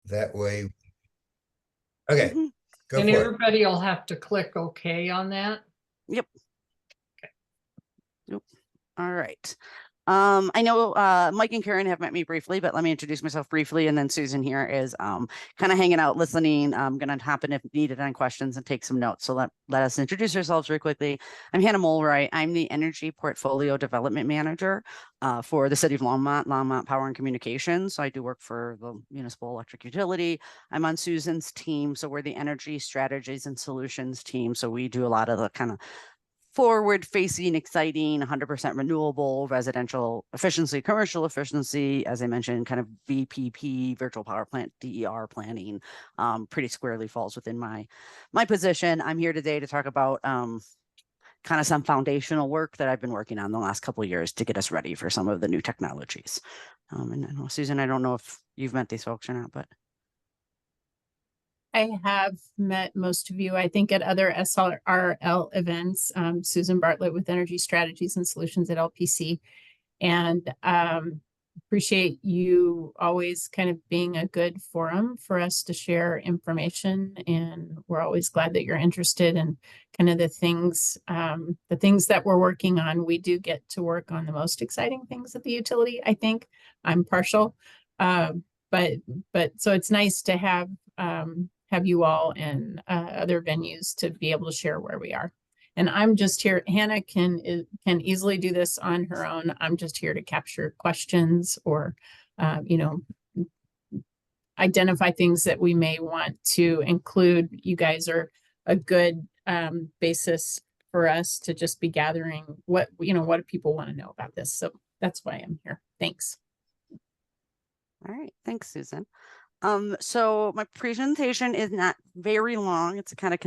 That way. Okay, Mhm. go And for it. everybody will have to click OK on that. Yep. Yep. All right. I know Mike and Karen have met me briefly, but let me introduce myself briefly. And then Susan here is kind of hanging out, listening. I'm going to hop in if needed on questions and take some notes. So let us introduce ourselves very quickly. I'm Hannah Mulroy. I'm the Energy Portfolio Development Manager for the City of Longmont Power and Communications. So I do work for the municipal electric utility. I'm on Susan's team. So we're the Energy Strategies and Solutions team. So we do a lot of the kind of forward-facing, exciting, 100% renewable, residential efficiency, commercial efficiency, as I mentioned, kind of VPP, virtual power plant, DER planning, pretty squarely falls within my position. I'm here today to talk about kind of some foundational work that I've been working on the last couple of years to get us ready for some of the new technologies. And Susan, I don't know if you've met these folks or not, but I have met most of you, I think, at other SRL events. Susan Bartlett with Energy Strategies and Solutions at LPC. And appreciate you always kind of being a good forum for us to share information. And we're always glad that you're interested in kind of the things that we're working on. We do get to work on the most exciting things at the utility, I think. I'm partial. But so it's nice to have you all and other venues to be able to share where we are. And I'm just here. Hannah can easily do this on her own. I'm just here to capture questions or, identify things that we may want to include. You guys are a good basis for us to just be gathering what do people want to know about this. So that's why I'm here. Thanks. all right. Thanks, Susan. So my presentation is not very long. It's a kind of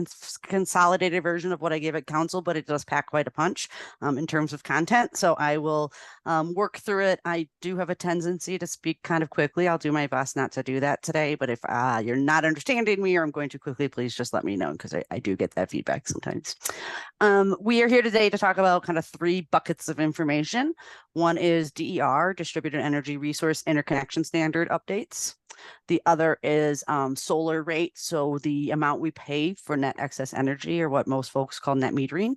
consolidated version of what I gave at council, but it does pack quite a punch in terms of content. So I will work through it. I do have a tendency to speak kind of quickly. I'll do my best not to do that today, but if you're not understanding me or I'm going too quickly, please just let me know because I do get that feedback sometimes. We are here today to talk about kind of 3 buckets of information. One is DER, Distributed Energy Resource Interconnection Standard updates. The other is solar rate, so the amount we pay for net excess energy, or what most folks call net metering.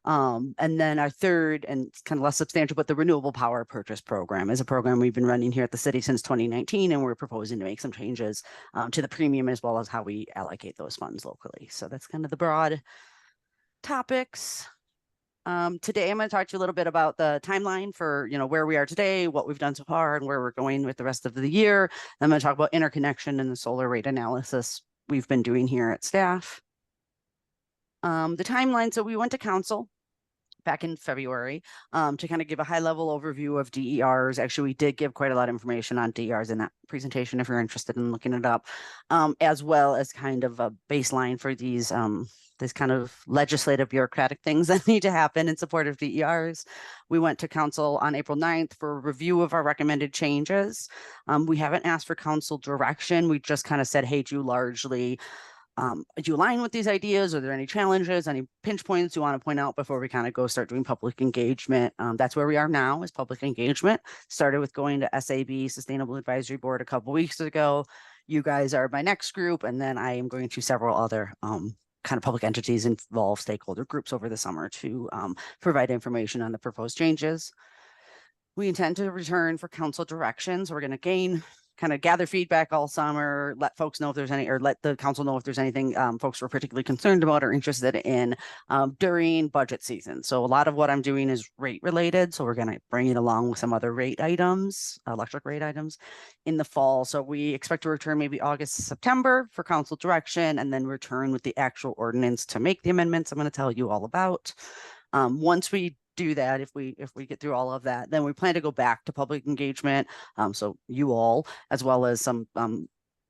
And then our third, and it's kind of less substantial, but the Renewable Power Purchase Program is a program we've been running here at the city since 2019, and we're proposing to make some changes to the premium as well as how we allocate those funds locally. So that's kind of the broad topics. Today, I'm going to talk to you a little bit about the timeline for, where we are today, what we've done so far, and where we're going with the rest of the year. I'm going to talk about interconnection and the solar rate analysis we've been doing here at staff. The timeline, so we went to council back in February to kind of give a high-level overview of DERs. Actually, we did give quite a lot of information on DERs in that presentation if you're interested in looking it up, as well as kind of a baseline for these kind of legislative bureaucratic things that need to happen in support of DERs. We went to council on April 9th for a review of our recommended changes. We haven't asked for council direction. We just kind of said, hey, do you align with these ideas? Are there any challenges, any pinch points you want to point out before we kind of go start doing public engagement? That's where we are now, is public engagement. Started with going to SAB, Sustainable Advisory Board, a couple weeks ago. You guys are my next group, and then I am going to several other kind of public entities involved, stakeholder groups over the summer to provide information on the proposed changes. We intend to return for council directions. We're going to kind of gather feedback all summer, let folks know if there's any, or let the council know if there's anything folks were particularly concerned about or interested in during budget season. So a lot of what I'm doing is rate related. So we're going to bring it along with some other rate items, electric rate items in the fall. So we expect to return maybe August, September for council direction, and then return with the actual ordinance to make the amendments I'm going to tell you all about. Once we do that, if we get through all of that, then we plan to go back to public engagement. So you all, as well as some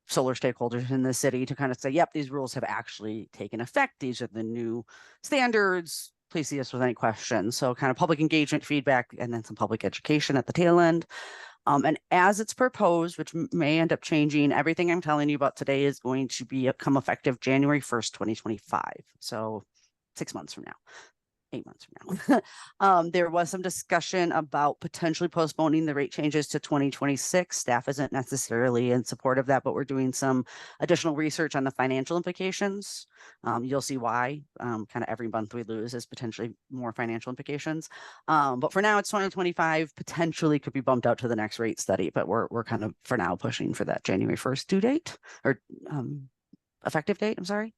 solar stakeholders in the city, to kind of say, yep, these rules have actually taken effect. These are the new standards. Please see us with any questions. So kind of public engagement feedback and then some public education at the tail end. And as it's proposed, which may end up changing, everything I'm telling you about today is going to become effective January 1st, 2025. So 6 months from now. 8 months from now. There was some discussion about potentially postponing the rate changes to 2026. Staff isn't necessarily in support of that, but we're doing some additional research on the financial implications. You'll see why. Kind of every month we lose is potentially more financial implications. But for now, it's 2025. Potentially could be bumped out to the next rate study, but we're kind of for now pushing for that January 1st due date or effective date. I'm sorry.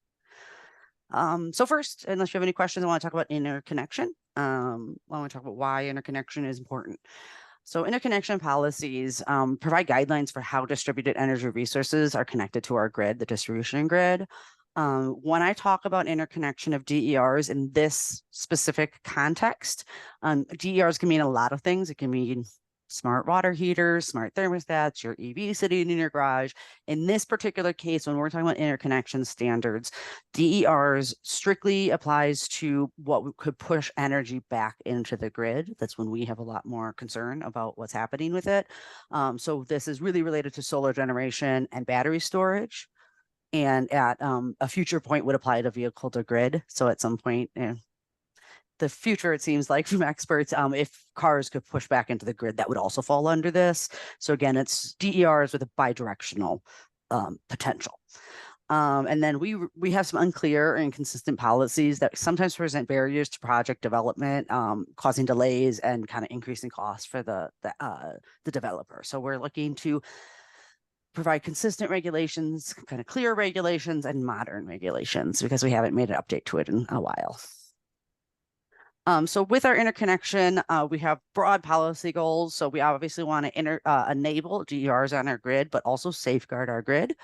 So first, unless you have any questions, I want to talk about interconnection. I want to talk about why interconnection is important. So interconnection policies provide guidelines for how distributed energy resources are connected to our grid, the distribution grid. When I talk about interconnection of DERs in this specific context, DERs can mean a lot of things. It can mean smart water heaters, smart thermostats, your EV sitting in your garage. In this particular case, when we're talking about interconnection standards, DERs strictly applies to what could push energy back into the grid. That's when we have a lot more concern about what's happening with it. So this is really related to solar generation and battery storage. And at a future point would apply to vehicle to grid. So at some point, the future, it seems like from experts, if cars could push back into the grid, that would also fall under this. So again, it's DERs with a bidirectional potential. And then we have some unclear or inconsistent policies that sometimes present barriers to project development, causing delays and kind of increasing costs for the developer. So we're looking to provide consistent regulations, kind of clear regulations and modern regulations because we haven't made an update to it in a while. So with our interconnection, we have broad policy goals. So we obviously want to enable DERs on our grid, but also safeguard our grid.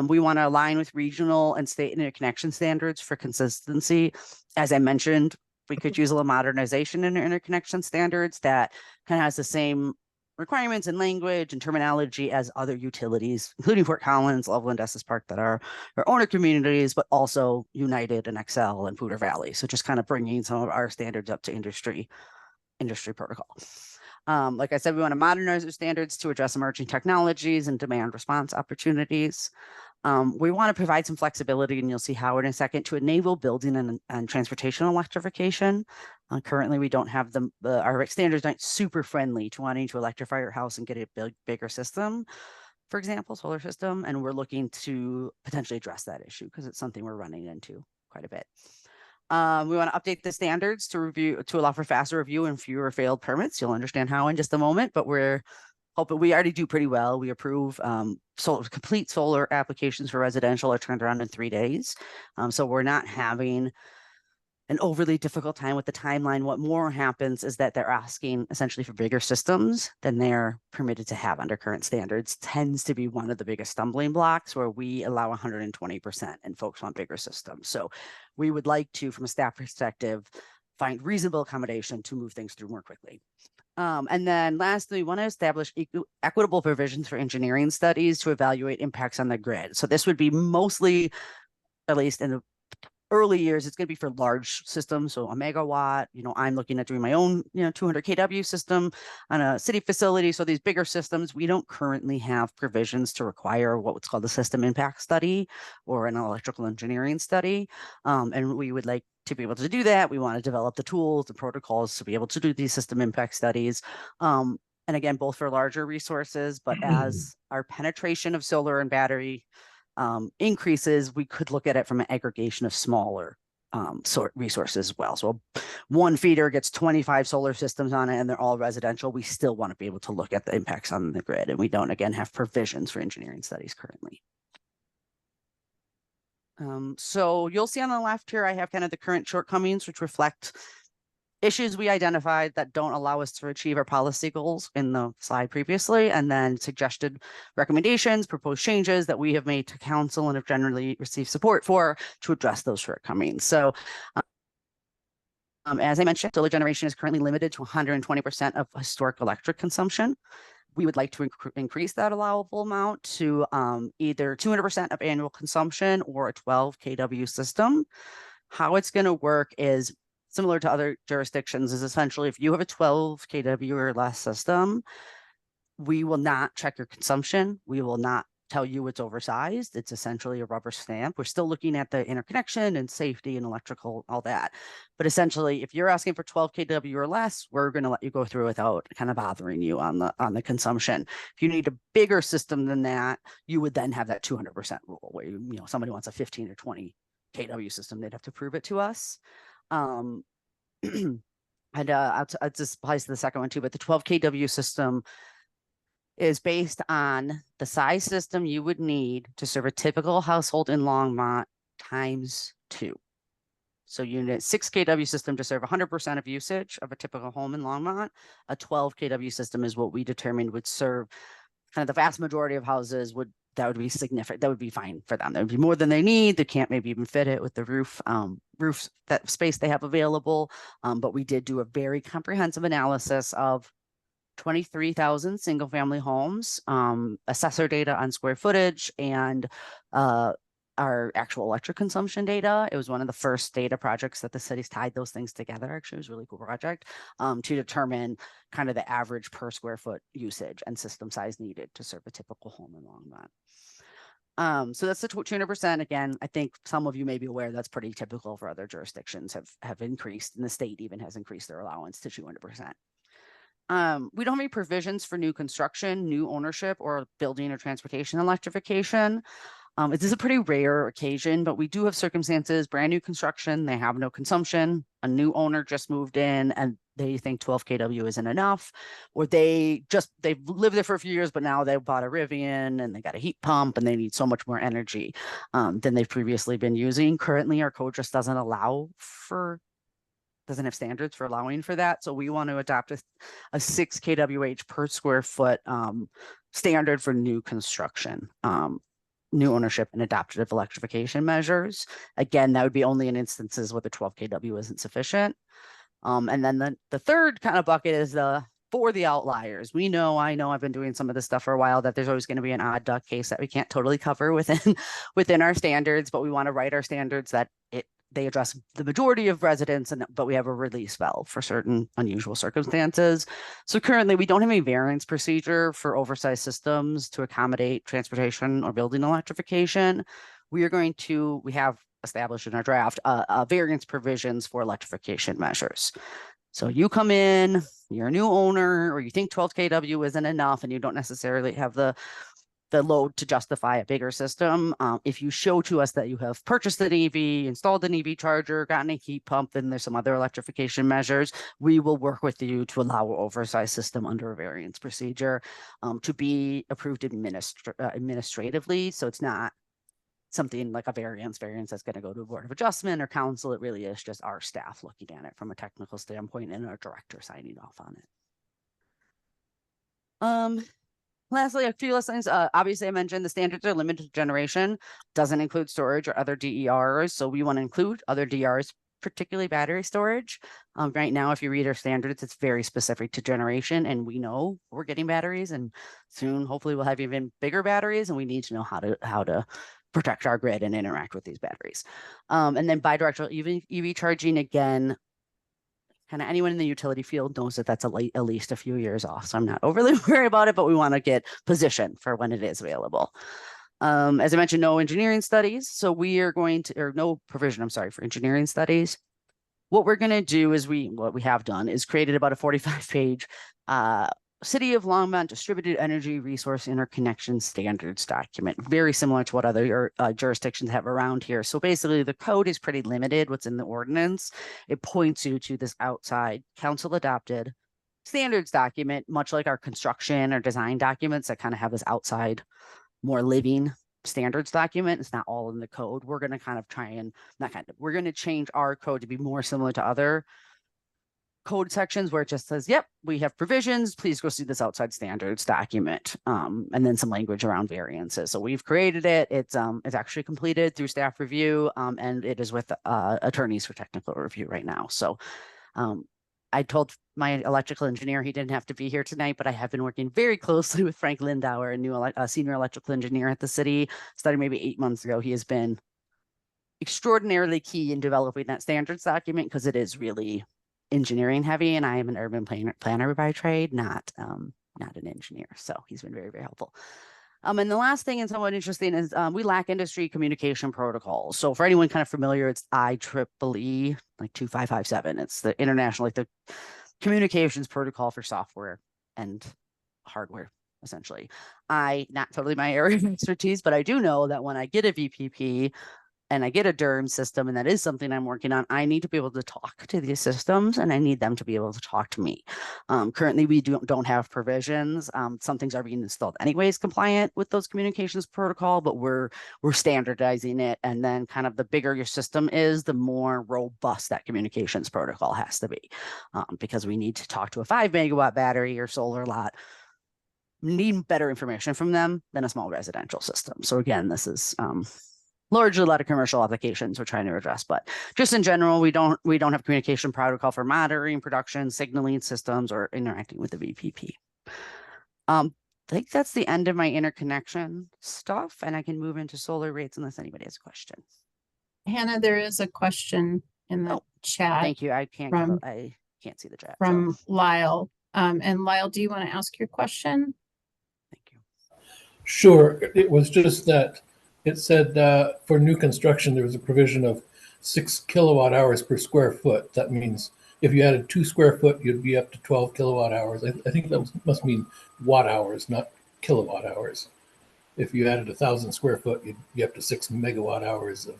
We want to align with regional and state interconnection standards for consistency. As I mentioned, we could use a little modernization in our interconnection standards that kind of has the same requirements and language and terminology as other utilities, including Fort Collins, Loveland, Estes Park, that are our owner communities, but also United and Excel and Poudre Valley. So just kind of bringing some of our standards up to industry protocol. Like I said, we want to modernize our standards to address emerging technologies and demand response opportunities. We want to provide some flexibility, and you'll see how in a second, to enable building and transportation electrification. Currently, we don't have our standards aren't super friendly to wanting to electrify your house and get a bigger system, for example, solar system. And we're looking to potentially address that issue because it's something we're running into quite a bit. We want to update the standards to allow for faster review and fewer failed permits. You'll understand how in just a moment, but we're hoping we already do pretty well. We approve complete solar applications for residential are turned around in 3 days. So we're not having an overly difficult time with the timeline. What more happens is that they're asking essentially for bigger systems than they're permitted to have under current standards. Tends to be one of the biggest stumbling blocks where we allow 120% and folks want bigger systems. So we would like to, from a staff perspective, find reasonable accommodation to move things through more quickly. And then lastly, we want to establish equitable provisions for engineering studies to evaluate impacts on the grid. So this would be mostly, at least in the early years, it's going to be for large systems. So a megawatt, I'm looking at doing my own, 200 kW system on a city facility. So these bigger systems, we don't currently have provisions to require what's called a system impact study or an electrical engineering study. And we would like to be able to do that. We want to develop the tools, the protocols to be able to do these system impact studies. And again, both for larger resources, but as our penetration of solar and battery increases, we could look at it from an aggregation of smaller resources as well. So one feeder gets 25 solar systems on it and they're all residential. We still want to be able to look at the impacts on the grid, and we don't, again, have provisions for engineering studies currently. So you'll see on the left here, I have kind of the current shortcomings, which reflect issues we identified that don't allow us to achieve our policy goals in the slide previously, and then suggested recommendations, proposed changes that we have made to council and have generally received support for to address those shortcomings. So as I mentioned, solar generation is currently limited to 120% of historic electric consumption. We would like to increase that allowable amount to either 200% of annual consumption or a 12 kW system. How it's going to work is similar to other jurisdictions, is essentially if you have a 12 kW or less system, we will not check your consumption. We will not tell you it's oversized. It's essentially a rubber stamp. We're still looking at the interconnection and safety and electrical, all that. But essentially, if you're asking for 12 kW or less, we're going to let you go through without kind of bothering you on the consumption. If you need a bigger system than that, you would then have that 200% rule where somebody wants a 15 or 20 kW system, they'd have to prove it to us. And I'll just applies to the second one too, but the 12 kW system is based on the size system you would need to serve a typical household in Longmont times 2. So you need a 6 kW system to serve 100% of usage of a typical home in Longmont. A 12 kW system is what we determined would serve kind of the vast majority of houses. That would be significant. That would be fine for them. That would be more than they need. They can't maybe even fit it with the roofs, that space they have available. But we did do a very comprehensive analysis of 23,000 single family homes, assessor data on square footage, and our actual electric consumption data. It was one of the first data projects that the city's tied those things together. Actually, it was a really cool project to determine kind of the average per square foot usage and system size needed to serve a typical home in Longmont. So that's the 200%. Again, I think some of you may be aware that's pretty typical for other jurisdictions have increased, and the state even has increased their allowance to 200%. We don't have any provisions for new construction, new ownership, or building or transportation electrification. This is a pretty rare occasion, but we do have circumstances, brand new construction, they have no consumption, a new owner just moved in and they think 12 kW isn't enough, or they've lived there for a few years, but now they've bought a Rivian and they got a heat pump and they need so much more energy than they've previously been using. Currently, our code just doesn't have standards for allowing for that. So we want to adopt a 6 kWh per square foot standard for new construction, new ownership, and adaptive electrification measures. Again, that would be only in instances where the 12 kW isn't sufficient. And then the third kind of bucket is for the outliers. I know I've been doing some of this stuff for a while, that there's always going to be an odd duck case that we can't totally cover within our standards, but we want to write our standards that they address the majority of residents, but we have a release valve for certain unusual circumstances. So currently we don't have any variance procedure for oversized systems to accommodate transportation or building electrification. We have established in our draft variance provisions for electrification measures. So you come in, you're a new owner, or you think 12 kW isn't enough and you don't necessarily have the load to justify a bigger system. If you show to us that you have purchased an EV, installed an EV charger, gotten a heat pump, and there's some other electrification measures, we will work with you to allow an oversized system under a variance procedure to be approved administratively. So it's not something like a variance that's going to go to a board of adjustment or council. It really is just our staff looking at it from a technical standpoint and our director signing off on it. Lastly, a few lessons. Obviously, I mentioned the standards are limited to generation, doesn't include storage or other DERs. So we want to include other DERs, particularly battery storage. Right now, if you read our standards, it's very specific to generation, and we know we're getting batteries, and soon, hopefully, we'll have even bigger batteries, and we need to know how to protect our grid and interact with these batteries. And then bidirectional EV charging, again, kind of anyone in the utility field knows that that's at least a few years off. So I'm not overly worried about it, but we want to get positioned for when it is available. As I mentioned, no engineering studies. So we are no provision, for engineering studies. What we're going to do is what we have done is created about a 45-page City of Longmont Distributed Energy Resource Interconnection Standards document, very similar to what other jurisdictions have around here. So basically, the code is pretty limited, what's in the ordinance. It points you to this outside council-adopted standards document, much like our construction or design documents that kind of have this outside, more living standards document. It's not all in the code. We're going to we're going to change our code to be more similar to other code sections where it just says, yep, we have provisions, please go see this outside standards document, and then some language around variances. So we've created it. It's actually completed through staff review, and it is with attorneys for technical review right now. So I told my electrical engineer he didn't have to be here tonight, but I have been working very closely with Frank Lindauer, a new senior electrical engineer at the city, starting maybe 8 months ago. He has been extraordinarily key in developing that standards document because it is really engineering heavy, and I am an urban planner by trade, not an engineer. So he's been very, very helpful. And the last thing and somewhat interesting is we lack industry communication protocols. So for anyone kind of familiar, it's IEEE like 2557. It's the international, like the communications protocol for software and hardware, essentially. Not totally my area of expertise, but I do know that when I get a VPP and I get a DERM system, and that is something I'm working on, I need to be able to talk to these systems and I need them to be able to talk to me. Currently, we don't have provisions. Some things are being installed anyways compliant with those communications protocol, but we're standardizing it. And then kind of the bigger your system is, the more robust that communications protocol has to be, because we need to talk to a 5 megawatt battery or solar lot. Need better information from them than a small residential system. So again, this is largely a lot of commercial applications we're trying to address, but just in general, we don't have communication protocol for monitoring production, signaling systems, or interacting with the VPP. I think that's the end of my interconnection stuff, and I can move into solar rates unless anybody has a question. Hannah, there is a question in the chat Thank you. I can't see the chat from Lyle. And Lyle, do you want to ask your question? Thank you. Sure. It was just that it said for new construction, there was a provision of 6 kilowatt hours per square foot. That means if you added 2 square foot, you'd be up to 12 kilowatt hours. I think that must mean watt hours, not kilowatt hours. If you added 1,000 square foot, you'd be up to 6 megawatt hours of.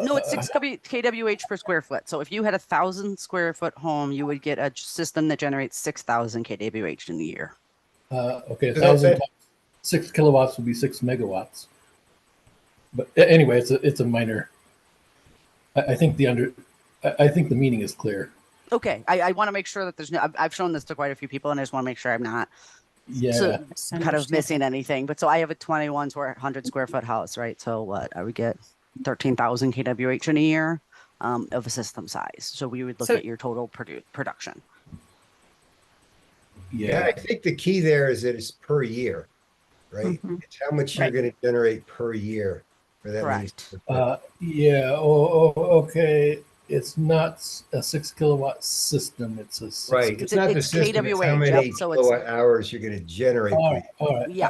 No, it's 6 kWh per square foot. So if you had 1,000 square foot home, you would get a system that generates 6,000 kWh in a year. Okay, 1,000 6 kilowatts would be 6 megawatts. But anyway, it's a minor. I think the meaning is clear. Okay, I want to make sure that there's no. I've shown this to quite a few people, and I just want to make sure I'm not kind of missing anything. But so I have a 2,100 square foot house, right? So what I would get 13,000 kWh in a year of a system size. So we would look at your total production. Yeah, I think the key there is that it's per year, right? It's how much you're going to generate per year for that. Correct. Yeah. Okay. It's not a 6 kilowatt system. It's a 6 right. It's not the system. It's how many kilowatt hours you're going to generate. All right. Yeah.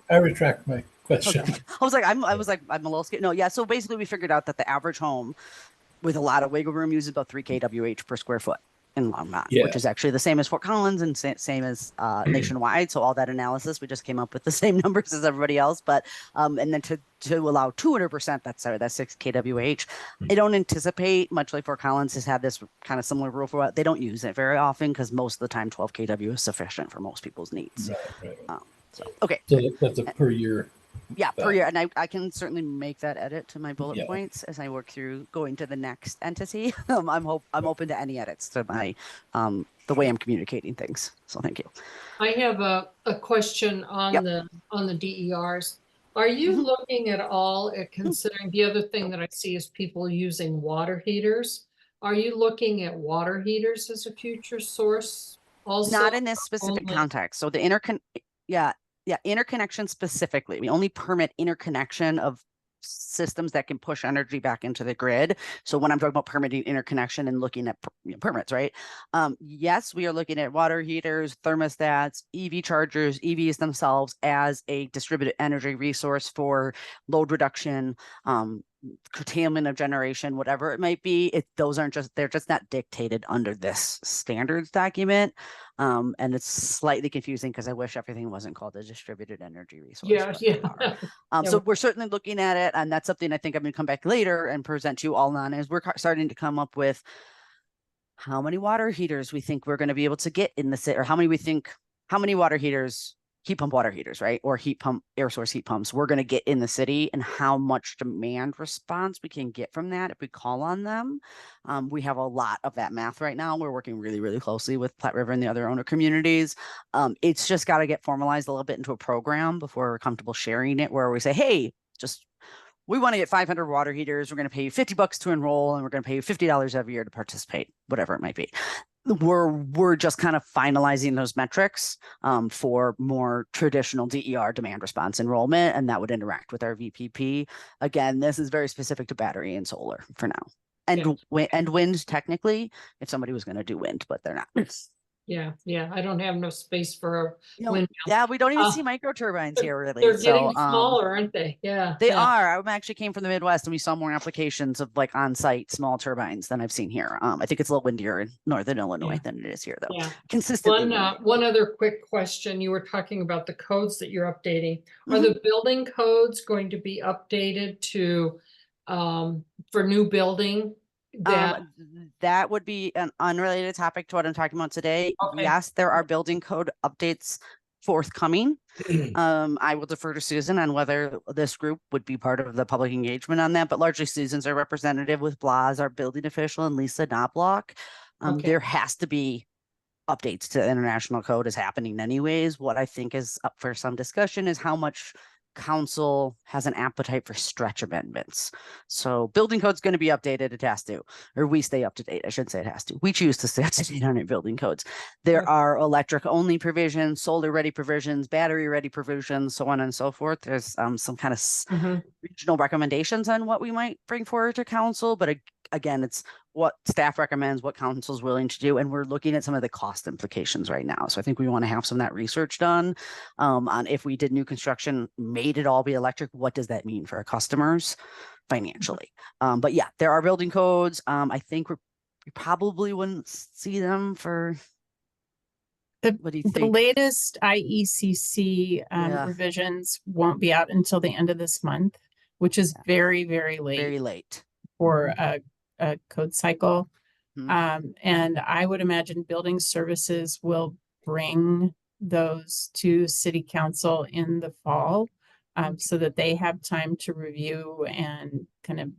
I retract my question. Okay. I was like, I'm a little scared. No, yeah. So basically, we figured out that the average home with a lot of wiggle room uses about 3 kWh per square foot in Longmont, which is actually the same as Fort Collins and same as nationwide. So all that analysis, we just came up with the same numbers as everybody else. But and then to allow 200%, that's 6 kWh. I don't anticipate, much like Fort Collins has had this kind of similar rule for they don't use it very often because most of the time 12 kW is sufficient for most people's needs. Right. Okay. So that's a per year. Yeah, per year. And I can certainly make that edit to my bullet points as I work through going to the next entity. I'm open to any edits to my the way I'm communicating things. So thank you. I have a question on the DERs. Are you looking at all at considering the other thing that I see is people using water heaters? Are you looking at water heaters as a future source also? Not in this specific context. So the interconnection specifically, we only permit interconnection of systems that can push energy back into the grid. So when I'm talking about permitting interconnection and looking at permits, right? Yes, we are looking at water heaters, thermostats, EV chargers, EVs themselves as a distributed energy resource for load reduction, curtailment of generation, whatever it might be. They're just not dictated under this standards document. And it's slightly confusing because I wish everything wasn't called a distributed energy resource. So we're certainly looking at it, and that's something I think I'm going to come back later and present you all on, is we're starting to come up with how many water heaters we think we're going to be able to get in the city, or how many water heaters, heat pump water heaters, right? Or heat pump, air source heat pumps we're going to get in the city, and how much demand response we can get from that if we call on them. We have a lot of that math right now. We're working really, really closely with Platte River and the other owner communities. It's just got to get formalized a little bit into a program before we're comfortable sharing it, where we say, hey, we want to get 500 water heaters. We're going to pay you $50 to enroll, and we're going to pay you $50 every year to participate, whatever it might be. We're just kind of finalizing those metrics for more traditional DER demand response enrollment, and that would interact with our VPP. Again, this is very specific to battery and solar for now, and wind technically, if somebody was going to do wind, but they're not. Yeah, yeah, I don't have enough space for a windmill. Yeah, we don't even Uh, see micro turbines here really. They're getting So, smaller, aren't they? Yeah. they yeah. are. I actually came from the Midwest and we saw more applications of like on-site small turbines than I've seen here. I think it's a little windier in Northern Illinois Yeah. than it is here though. Yeah. Consistently. One other quick question. You were talking about the codes that you're updating. Are Mhm. the building codes going to be updated to for new building? That That would be an unrelated topic to what I'm talking about today. Okay. Yes, there are building code updates forthcoming. I will defer to Susan on whether this group would be part of the public engagement on that, but largely Susan's our representative with Blas, our building official, and Lisa Knobloch. Okay. There has to be updates to international code is happening anyways. What I think is up for some discussion is how much council has an appetite for stretch amendments. So building code's going to be updated. It has to, or we stay up to date. I should say it has to. We choose to stay up to date on our building codes. There Okay. are electric only provisions, solar ready provisions, battery ready provisions, so on and so forth. There's some kind of Mhm. regional recommendations on what we might bring forward to council, but again, it's what staff recommends, what council's willing to do, and we're looking at some of the cost implications right now. So I think we want to have some of that research done on if we did new construction, made it all be electric, what does that mean for our customers financially? But yeah, there are building codes. I think we probably wouldn't see them for. What do you The think? latest IECC Yeah. revisions won't be out until the end of this month, which is very, very late Very late. for a code cycle. Mhm. And I would imagine building services will bring those to city council in the fall, so that they have time to review and kind of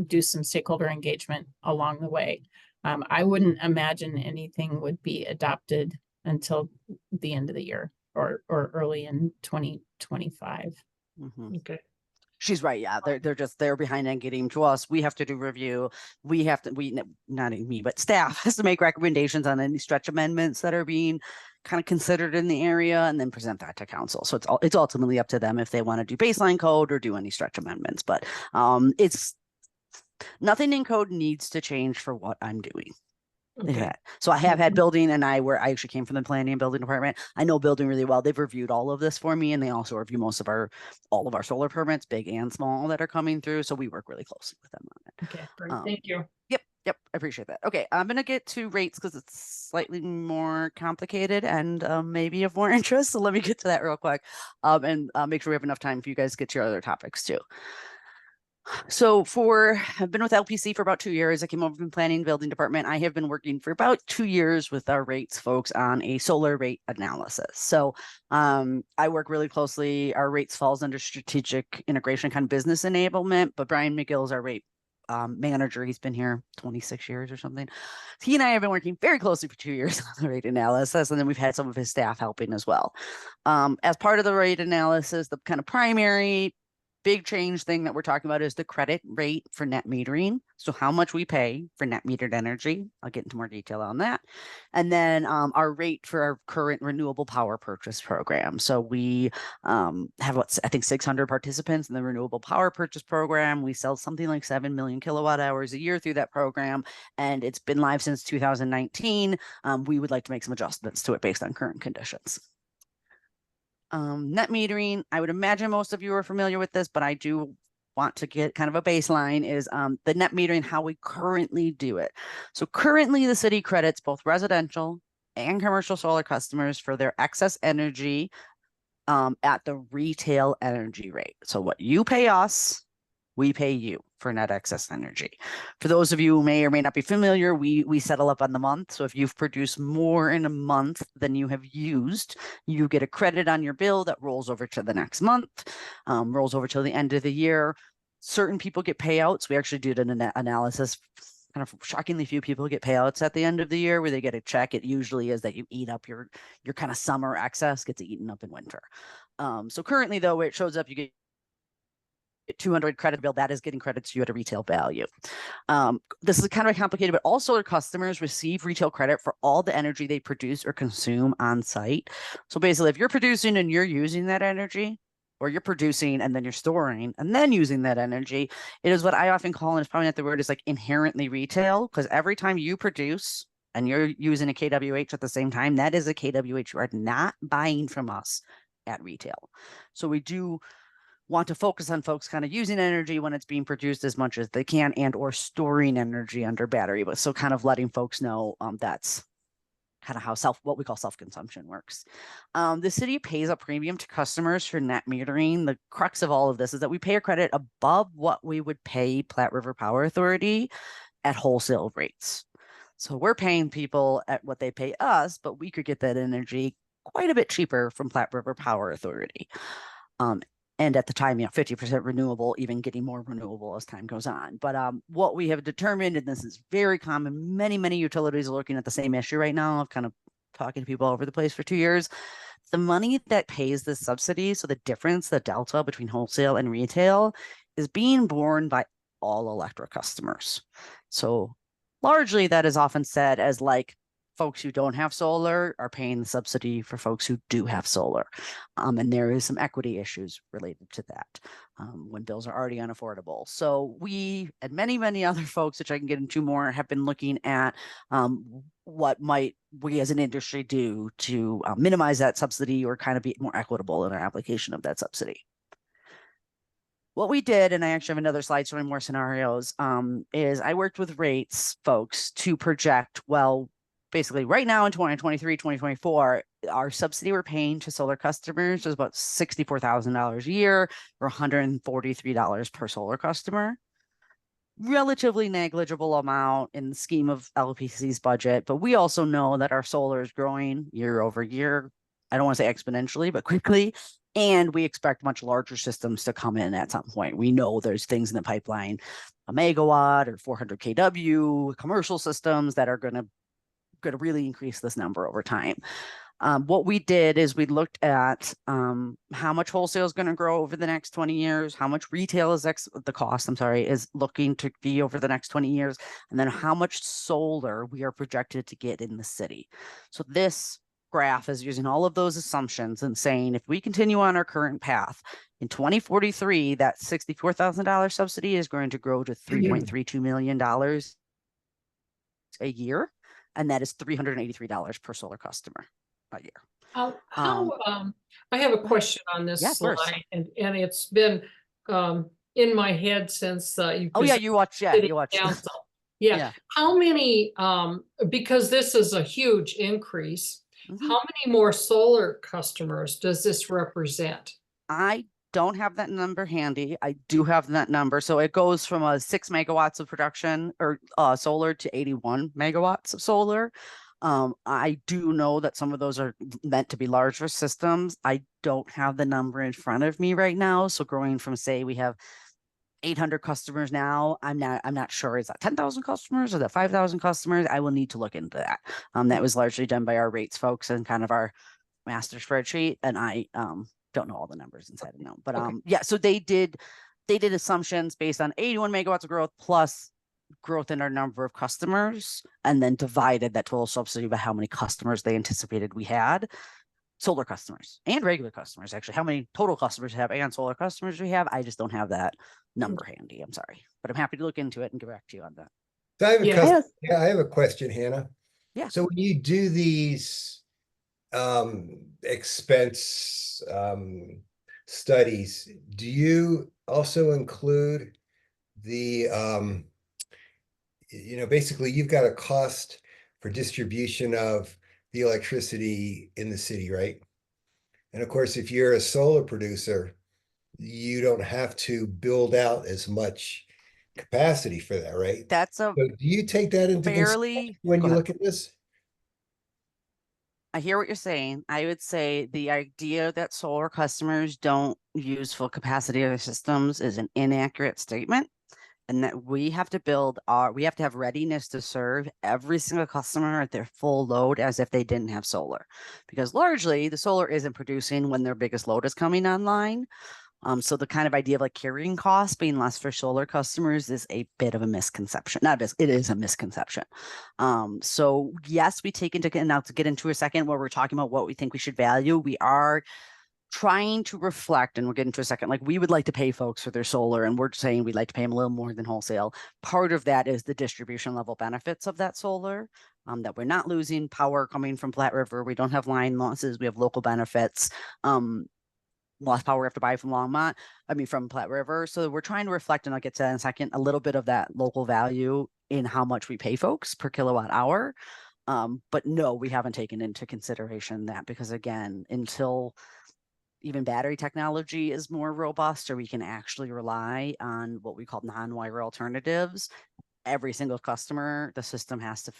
do some stakeholder engagement along the way. I wouldn't imagine anything would be adopted until the end of the year or early in 2025. Mhm. Okay. She's right. Yeah, they're behind on getting to us. We have to do review. We have to not me, but staff has to make recommendations on any stretch amendments that are being kind of considered in the area and then present that to council. So it's ultimately up to them if they want to do baseline code or do any stretch amendments. But it's nothing in code needs to change for what I'm doing. Okay. Yeah. So I have had building and I actually came from the planning and building department. I know building really well. They've reviewed all of this for me and they also review all of our solar permits, big and small, that are coming through. So we work really closely with them on it. Okay, great. Thank you. Yep. I appreciate that. Okay. I'm going to get to rates because it's slightly more complicated and maybe of more interest. So let me get to that real quick and make sure we have enough time for you guys to get to your other topics too. So I've been with LPC for about 2 years. I came over from planning and building department. I have been working for about 2 years with our rates folks on a solar rate analysis. So I work really closely. Our rates falls under strategic integration, kind of business enablement, but Brian McGill is our rate manager. He's been here 26 years or something. He and I have been working very closely for 2 years on the rate analysis, and then we've had some of his staff helping as well. As part of the rate analysis, the kind of primary big change thing that we're talking about is the credit rate for net metering. So how much we pay for net metered energy. I'll get into more detail on that. And then our rate for our current renewable power purchase program. So we have I think 600 participants in the renewable power purchase program. We sell something like 7 million kilowatt hours a year through that program. And it's been live since 2019. We would like to make some adjustments to it based on current conditions. Net metering, I would imagine most of you are familiar with this, but I do want to get kind of a baseline is the net metering, how we currently do it. So currently the city credits both residential and commercial solar customers for their excess energy at the retail energy rate. So what you pay us, we pay you for net excess energy. For those of you who may or may not be familiar, we settle up on the month. So if you've produced more in a month than you have used, you get a credit on your bill that rolls over to the next month, rolls over till the end of the year. Certain people get payouts. We actually did an analysis. Kind of shockingly few people get payouts at the end of the year where they get a check. It usually is that you eat up your kind of summer excess gets eaten up in winter. So currently though, where it shows up, you get 200 credit bill, that is getting credits to you at a retail value. This is kind of complicated, but all solar customers receive retail credit for all the energy they produce or consume on site. So basically, if you're producing and you're using that energy, or you're producing and then you're storing and then using that energy, it is what I often call, and it's probably not the word, is like inherently retail, because every time you produce and you're using a KWH at the same time, that is a KWH you are not buying from us at retail. So we do want to focus on folks kind of using energy when it's being produced as much as they can, and or storing energy under battery. But so kind of letting folks know that's kind of how what we call self-consumption works. The city pays a premium to customers for net metering. The crux of all of this is that we pay a credit above what we would pay Platte River Power Authority at wholesale rates. So we're paying people at what they pay us, but we could get that energy quite a bit cheaper from Platte River Power Authority. And at the time, 50% renewable, even getting more renewable as time goes on. But what we have determined, and this is very common, many utilities are looking at the same issue right now. I've kind of talking to people all over the place for 2 years. The money that pays the subsidy, so the difference, the delta between wholesale and retail, is being borne by all electric customers. So largely that is often said as like, folks who don't have solar are paying the subsidy for folks who do have solar. And there is some equity issues related to that when bills are already unaffordable. So we and many other folks, which I can get into more, have been looking at what might we as an industry do to minimize that subsidy or kind of be more equitable in our application of that subsidy. What we did, and I actually have another slide showing more scenarios, is I worked with rates folks to project, well, basically right now in 2023, 2024, our subsidy we're paying to solar customers is about $64,000 a year or $143 per solar customer. Relatively negligible amount in the scheme of LPC's budget, but we also know that our solar is growing year over year. I don't want to say exponentially, but quickly. And we expect much larger systems to come in at some point. We know there's things in the pipeline, a megawatt or 400 kW commercial systems that are going to really increase this number over time. What we did is we looked at how much wholesale is going to grow over the next 20 years, how much retail is the cost, is looking to be over the next 20 years, and then how much solar we are projected to get in the city. So this graph is using all of those assumptions and saying, if we continue on our current path, in 2043, that $64,000 subsidy is going to grow to $3.32 million a year. And that is $383 per solar customer a year. I have a question on this slide, and it's been in my head since you. Oh yeah, you watched. Yeah, you watched. Yeah. How many? Because this is a huge increase. Mm-hmm. How many more solar customers does this represent? I don't have that number handy. I do have that number. So it goes from 6 megawatts of production or solar to 81 megawatts of solar. I do know that some of those are meant to be larger systems. I don't have the number in front of me right now. So growing from, say, we have 800 customers now, I'm not sure. Is that 10,000 customers or that 5,000 customers? I will need to look into that. That was largely done by our rates folks and kind of our master spreadsheet. And I don't know all the numbers inside and out, but yeah, so they did assumptions based on 81 megawatts of growth plus growth in our number of customers, and then divided that total subsidy by how many customers they anticipated we had, solar customers and regular customers. Actually, how many total customers we have and solar customers we have, I just don't have that number handy. I'm sorry, but I'm happy to look into it and get back to you on that. So I have a question, Hannah. Yeah. So when you do these expense studies, do you also include the basically you've got a cost for distribution of the electricity in the city, right? And of course, if you're a solar producer, you don't have to build out as much capacity for that, right? So do you take that into consideration when you look at this? I hear what you're saying. I would say the idea that solar customers don't use full capacity of their systems is an inaccurate statement, and that we have to have readiness to serve every single customer at their full load as if they didn't have solar, because largely the solar isn't producing when their biggest load is coming online. So the kind of idea of like carrying costs being less for solar customers is a bit of a misconception. It is a misconception. So yes, we take into account, now to get into a second where we're talking about what we think we should value, we are trying to reflect, and we'll get into a second, like we would like to pay folks for their solar, and we're saying we'd like to pay them a little more than wholesale. Part of that is the distribution level benefits of that solar, that we're not losing power coming from Platte River. We don't have line losses. We have local benefits. Lost power we have to buy from Longmont, from Platte River. So we're trying to reflect, and I'll get to that in a second, a little bit of that local value in how much we pay folks per kilowatt hour. But no, we haven't taken into consideration that, because again, until even battery technology is more robust, or we can actually rely on what we call non-wire alternatives, every single customer, the system has to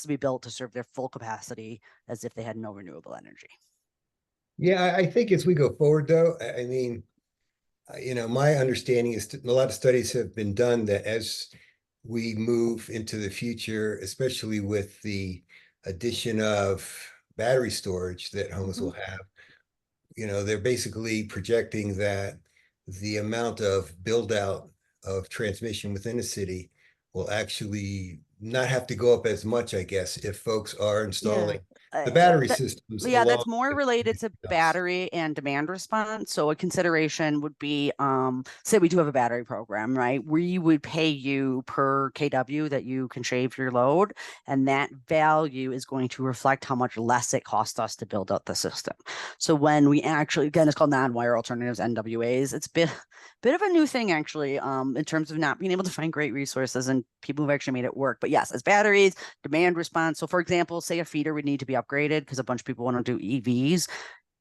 be built to serve their full capacity as if they had no renewable energy. Yeah, I think as we go forward, though, my understanding is a lot of studies have been done that as we move into the future, especially with the addition of battery storage that homes will have, they're basically projecting that the amount of build out of transmission within a city will actually not have to go up as much, I guess, if folks are installing the battery systems. Yeah, that's more related to battery and demand response. So a consideration would be, say we do have a battery program, right? We would pay you per kW that you can shave your load, and that value is going to reflect how much less it costs us to build out the system. So when we actually, again, it's called non-wire alternatives, NWAs. It's bit of a new thing actually, in terms of not being able to find great resources and people who've actually made it work. But yes, as batteries, demand response. So for example, say a feeder would need to be upgraded because a bunch of people want to do EVs.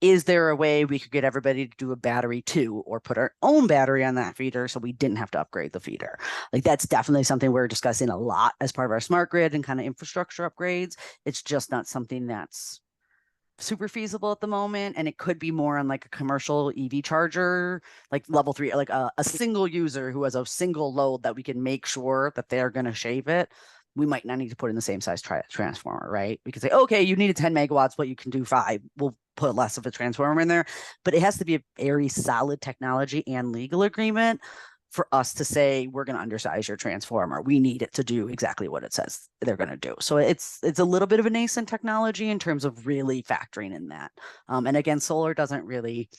Is there a way we could get everybody to do a battery too, or put our own battery on that feeder so we didn't have to upgrade the feeder? Like that's definitely something we're discussing a lot as part of our smart grid and kind of infrastructure upgrades. It's just not something that's super feasible at the moment, and it could be more on like a commercial EV charger, like level 3, like a single user who has a single load that we can make sure that they're going to shave it. We might not need to put in the same size transformer, right? We could say, okay, you needed 10 megawatts, but you can do 5. We'll put less of a transformer in there, but it has to be a very solid technology and legal agreement for us to say we're going to undersize your transformer. We need it to do exactly what it says they're going to do. So it's a little bit of a nascent technology in terms of really factoring in that. And again, solar doesn't really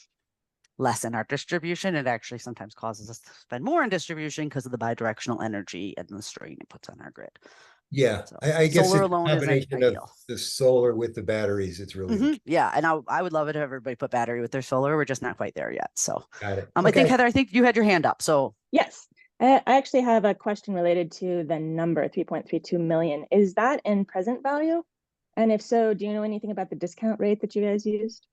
lessen our distribution. It actually sometimes causes us to spend more on distribution because of the bidirectional energy and the strain it puts on our grid. Yeah, So I guess solar it's a alone isn't combination of ideal. the solar with the batteries. It's really the key. Yeah, and I would love it if everybody put battery with their solar. We're just not quite there yet. So Got it. I think, Heather, I think you had your hand up. So yes, I actually have a question related to the number 3.32 million. Is that in present value? And if so, do you know anything about the discount rate that you guys used?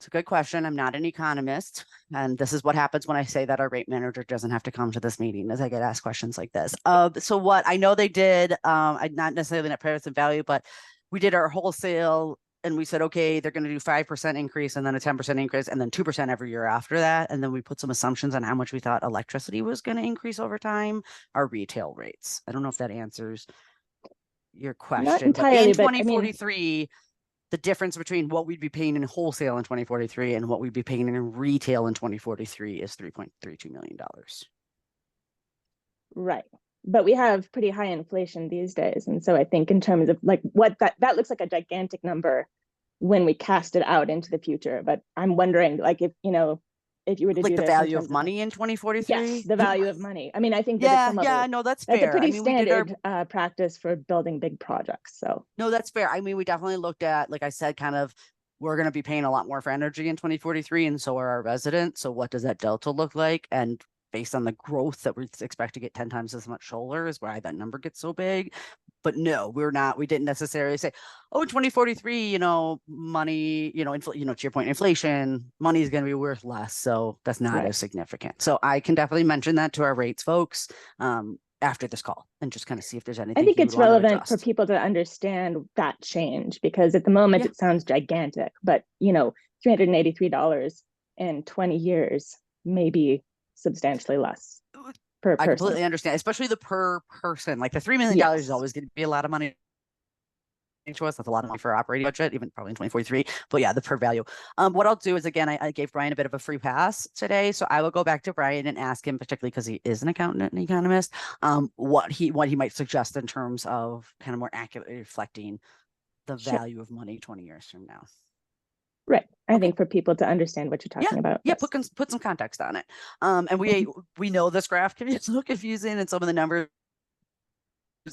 it's a good question. I'm not an economist, and this is what happens when I say that our rate manager doesn't have to come to this meeting, as I get asked questions like this. So what I know they did, not necessarily net present value, but we did our wholesale, and we said, okay, they're going to do 5% increase and then a 10% increase and then 2% every year after that. And then we put some assumptions on how much we thought electricity was going to increase over time, our retail rates. I don't know if that answers your question. Not entirely, but in but 2043, the difference between what we'd be paying in wholesale in 2043 and what we'd be paying in retail in 2043 is $3.32 million. Right. But we have pretty high inflation these days. And so I think in terms of like what that looks like a gigantic number when we cast it out into the future. But I'm wondering, like, if you were to like do the this value of money in 2043. Yes, the value of money. I mean, I think that at some level, no, that's that's fair. a pretty we did standard practice for building big projects. So no, that's fair. I mean, we definitely looked at, like I said, kind of, we're going to be paying a lot more for energy in 2043, and so are our residents. So what does that delta look like? And based on the growth that we expect to get 10 times as much solar is why that number gets so big. But no, we didn't necessarily say, oh, in 2043, money, to your point, inflation, money is going to be worth less. So that's not as significant. So I can definitely mention that to our rates folks after this call and just kind of see if there's anything. I think it's relevant for people to understand that change, because at the moment it sounds gigantic, but $383 in 20 years may be substantially less per person. I completely understand, especially the per person. Like the $3 million is always going to be a lot of money to us. That's a lot of money for our operating budget, even probably in 2043. But yeah, the per value. What I'll do is, again, I gave Brian a bit of a free pass today, so I will go back to Brian and ask him, particularly because he is an accountant and economist, what he might suggest in terms of kind of more accurately reflecting the value of money 20 years from now. Right. I think for people to understand what you're talking about. Yeah, Yes. put some context on it. And we know this graph can be a little confusing, and some of the numbers,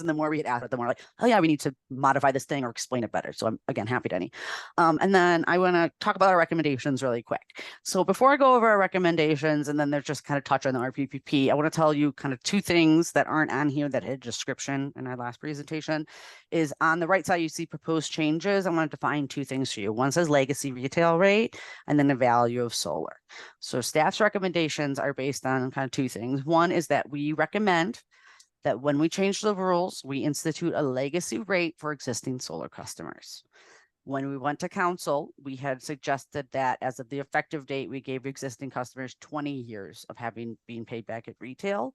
and the more we get at it, the more like, oh yeah, we need to modify this thing or explain it better. So I'm again happy to any. And then I want to talk about our recommendations really quick. So before I go over our recommendations, and then there's just kind of touch on the RPPP, I want to tell you kind of two things that aren't on here that had a description in our last presentation. Is on the right side you see proposed changes. I want to define two things for you. One says legacy retail rate, and then the value of solar. So staff's recommendations are based on kind of two things. One is that we recommend that when we change the rules, we institute a legacy rate for existing solar customers. When we went to council, we had suggested that as of the effective date, we gave existing customers 20 years of being paid back at retail.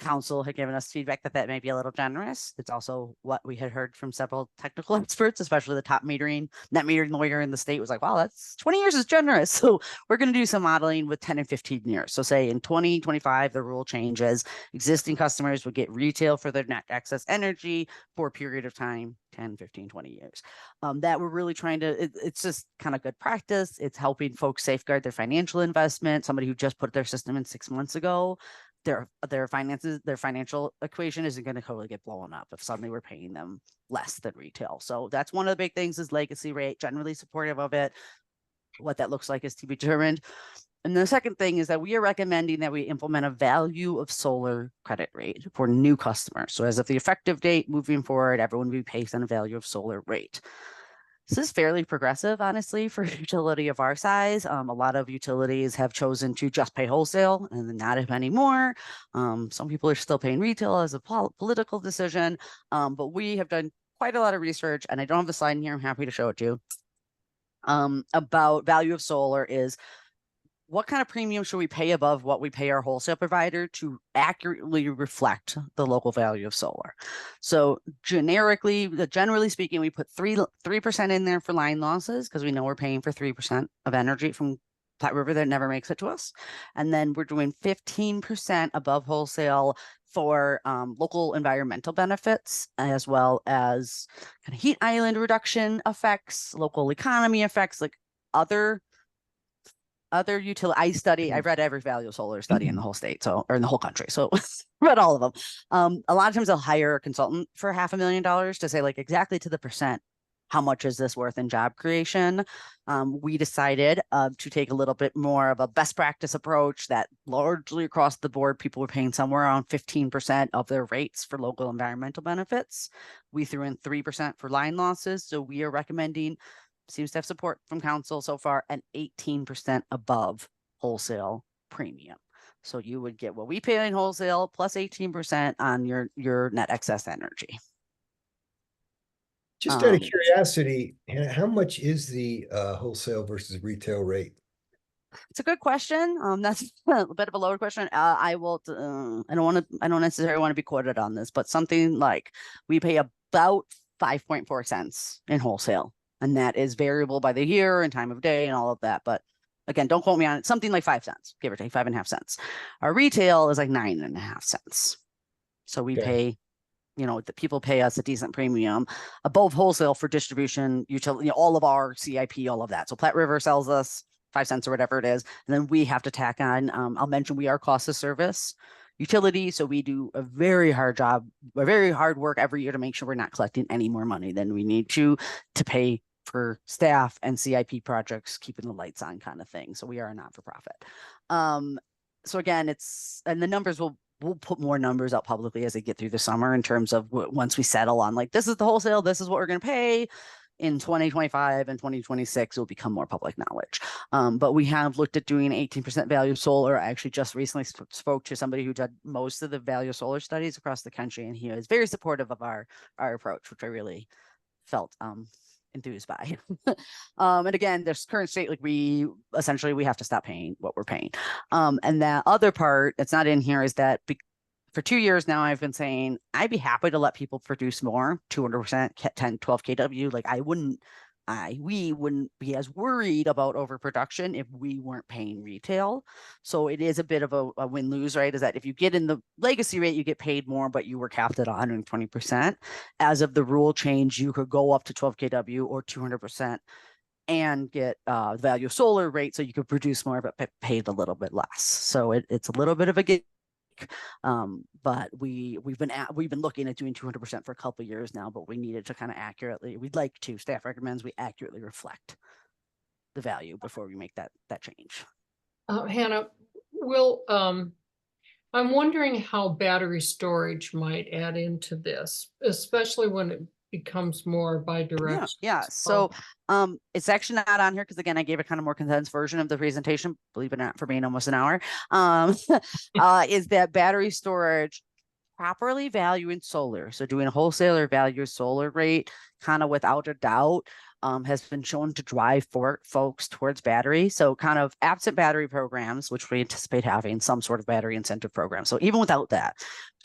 Council had given us feedback that may be a little generous. It's also what we had heard from several technical experts, especially the top net metering lawyer in the state was like, wow, that's 20 years is generous. So we're going to do some modeling with 10 and 15 years. So say in 2025, the rule changes, existing customers would get retail for their net excess energy for a period of time, 10, 15, 20 years. That we're really trying to, it's just kind of good practice. It's helping folks safeguard their financial investment. Somebody who just put their system in 6 months ago, their financial equation isn't going to totally get blown up if suddenly we're paying them less than retail. So that's one of the big things is legacy rate, generally supportive of it. What that looks like is to be determined. And the second thing is that we are recommending that we implement a value of solar credit rate for new customers. So as of the effective date moving forward, everyone will be paid on a value of solar rate. This is fairly progressive, honestly, for a utility of our size. A lot of utilities have chosen to just pay wholesale and not anymore. Some people are still paying retail as a political decision, but we have done quite a lot of research, and I don't have the slide in here. I'm happy to show it to you. About value of solar is what kind of premium should we pay above what we pay our wholesale provider to accurately reflect the local value of solar? So generally speaking, we put 3% in there for line losses because we know we're paying for 3% of energy from Platte River that never makes it to us. And then we're doing 15% above wholesale for local environmental benefits, as well as kind of heat island reduction effects, local economy effects, like other utility. I've read every value of solar study in the whole state, or in the whole country. So read all of them. A lot of times they'll hire a consultant for $500,000 to say like exactly to the percent, how much is this worth in job creation? We decided to take a little bit more of a best practice approach that largely across the board, people were paying somewhere around 15% of their rates for local environmental benefits. We threw in 3% for line losses. So we are recommending, seems to have support from council so far, an 18% above wholesale premium. So you would get what we pay in wholesale plus 18% on your net excess energy. Just out of curiosity, Hannah, how much is the wholesale versus retail rate? It's a good question. That's a bit of a lower question. I will. I don't necessarily want to be quoted on this, but something like we pay about 5.4 cents in wholesale. And that is variable by the year and time of day and all of that. But again, don't quote me on it. Something like 5 cents, give or take 5.5 cents. Our retail is like 9.5 cents. So we pay, the people pay us a decent premium above wholesale for distribution, utility, all of our CIP, all of that. So Platte River sells us 5 cents or whatever it is. And then we have to tack on, I'll mention we are cost of service utility. So we do a very hard job, a very hard work every year to make sure we're not collecting any more money than we need to pay for staff and CIP projects, keeping the lights on kind of thing. So we are a not-for-profit. So again, and the numbers we'll put more numbers out publicly as they get through the summer in terms of once we settle on like, this is the wholesale, this is what we're going to pay. In 2025 and 2026, it will become more public knowledge. But we have looked at doing 18% value of solar. I actually just recently spoke to somebody who did most of the value of solar studies across the country, and he was very supportive of our approach, which I really felt enthused by. And again, this current state, like we have to stop paying what we're paying. And that other part that's not in here is that for 2 years now, I've been saying I'd be happy to let people produce more, 200%, 10, 12 kW. Like we wouldn't be as worried about overproduction if we weren't paying retail. So it is a bit of a win-lose, right? Is that if you get in the legacy rate, you get paid more, but you were capped at 120%. As of the rule change, you could go up to 12 kW or 200% and get the value of solar rate, so you could produce more but paid a little bit less. So it's a little bit of a gig. But we've been looking at doing 200% for a couple of years now, but we needed to kind of staff recommends we accurately reflect the value before we make that change. Hannah, I'm wondering how battery storage might add into this, especially when it becomes more bidirectional. Yeah. So it's actually not on here because, again, I gave a kind of more condensed version of the presentation, believe it or not, for being almost an hour. Is that battery storage properly valuing solar? So doing a wholesaler value solar rate, kind of without a doubt, has been shown to drive folks towards battery. So kind of absent battery programs, which we anticipate having some sort of battery incentive program. So even without that,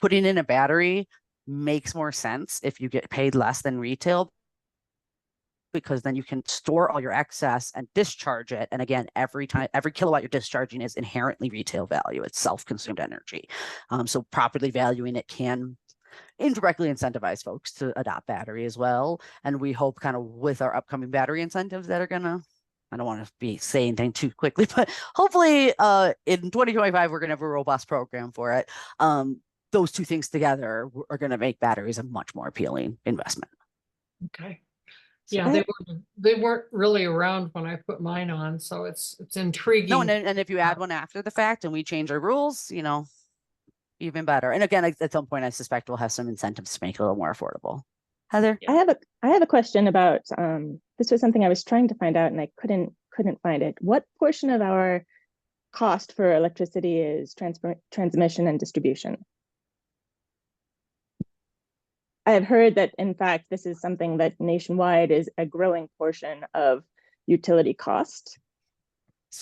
putting in a battery makes more sense if you get paid less than retail, because then you can store all your excess and discharge it. And again, every kilowatt you're discharging is inherently retail value. It's self-consumed energy. So properly valuing it can indirectly incentivize folks to adopt battery as well. And we hope, kind of with our upcoming battery incentives that are gonna, I don't want to be saying things too quickly, but hopefully in 2025, we're gonna have a robust program for it. Those two things together are going to make batteries a much more appealing investment. Okay. Yeah, they weren't really around when I put mine on, so it's intriguing. No, and if you add one after the fact and we change our rules, even better. And again, at some point, I suspect we'll have some incentives to make it a little more affordable. Heather? I have a question about this was something I was trying to find out and I couldn't find it. What portion of our cost for electricity is transmission and distribution? I've heard that, in fact, this is something that nationwide is a growing portion of utility cost.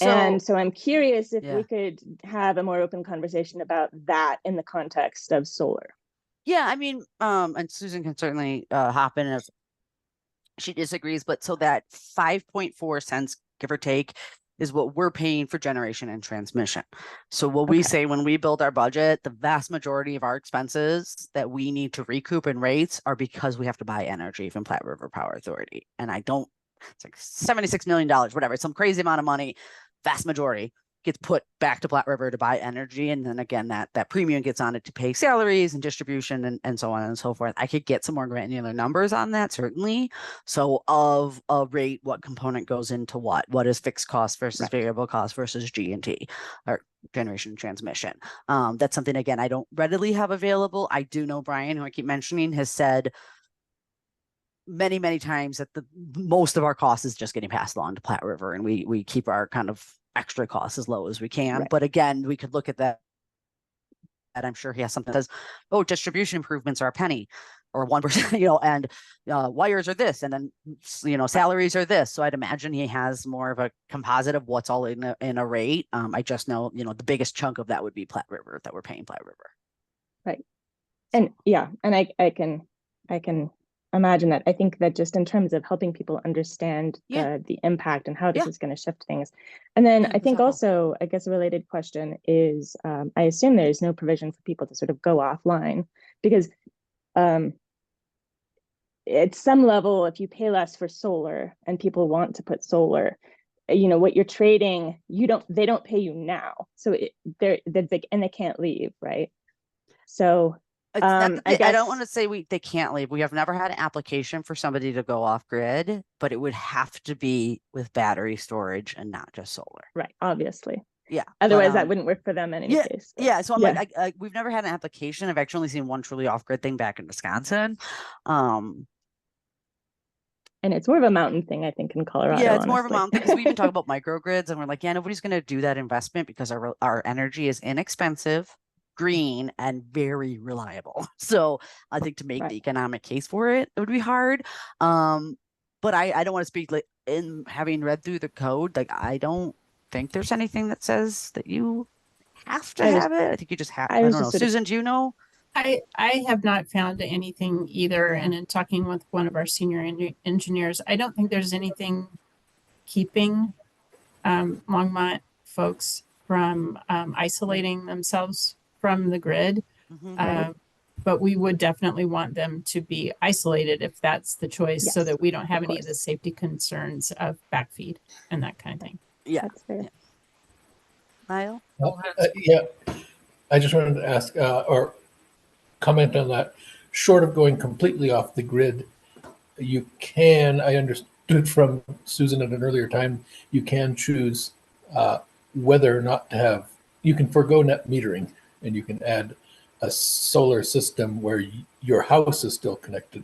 And so I'm curious if we could have a more open conversation about that in the context of solar. Yeah, I mean, and Susan can certainly hop in if she disagrees, but so that 5.4 cents, give or take, is what we're paying for generation and transmission. So what we say when we build our budget, the vast majority of our expenses that we need to recoup in rates are because we have to buy energy from Platte River Power Authority. And it's like $76 million, whatever, some crazy amount of money, vast majority gets put back to Platte River to buy energy. And then again, that premium gets on it to pay salaries and distribution and so on and so forth. I could get some more granular numbers on that, certainly. So of a rate, what component goes into what? What is fixed cost versus variable cost versus G&T or generation and transmission? That's something, again, I don't readily have available. I do know Brian, who I keep mentioning, has said many, many times that most of our cost is just getting passed along to Platte River, and we keep our kind of extra costs as low as we can. But again, we could look at that. And I'm sure he has something that says, oh, distribution improvements are a penny or 1%, and wires are this, and then, salaries are this. So I'd imagine he has more of a composite of what's all in a rate. I just know, the biggest chunk of that would be Platte River, that we're paying Platte River. Right. And yeah, and I can imagine that. I think that just in terms of helping people understand the impact and how this is going to shift things. And then I think also, I guess a related question is, I assume there's no provision for people to sort of go offline, because at some level, if you pay less for solar and people want to put solar, what you're trading, they don't pay you now. So and they can't leave, right? So I don't want to say they can't leave. We have never had an application for somebody to go off grid, but it would have to be with battery storage and not just solar. Right, obviously. Yeah. Otherwise, that wouldn't work for them in any case. But, yeah. So I'm like, we've never had an application. I've actually only seen one truly off grid thing back in Wisconsin. And it's more of a mountain thing, I think, in Colorado. Yeah, it's more of a mountain thing, because we even talk about microgrids, and we're like, yeah, nobody's going to do that investment because our energy is inexpensive, green, and very reliable. So I think to make the economic case for it, it would be hard. But I don't want to speak, like, in having read through the code, like, I don't think there's anything that says that you have to have it. I think you just have. I don't know. Susan, do you know? I have not found anything either. And in talking with one of our senior engineers, I don't think there's anything keeping Longmont folks from isolating themselves from the grid. But we would definitely want them to be isolated if that's the choice, so Yes, that we don't have of any of the course. safety concerns of backfeed and that kind of thing. Yeah. That's fair. Yeah. Lyle? Yeah, I just wanted to ask or comment on that. Short of going completely off the grid, you can, I understood from Susan at an earlier time, you can choose whether or not to have, you can forego net metering and you can add a solar system where your house is still connected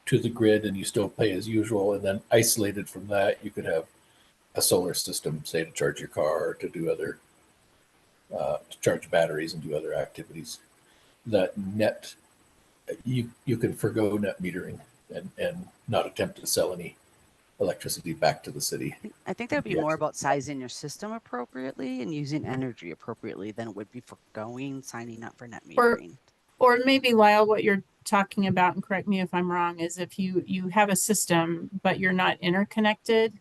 to the grid and you still pay as usual. And then isolated from that, you could have a solar system, say to charge your car or to do other, to charge batteries and do other activities. That net, you can forego net metering and not attempt to sell any electricity back to the city. I think that would be more about sizing your system appropriately and using energy appropriately than it would be for signing up for net metering. Or maybe, Lyle, what you're talking about, and correct me if I'm wrong, is if you have a system but you're not interconnected,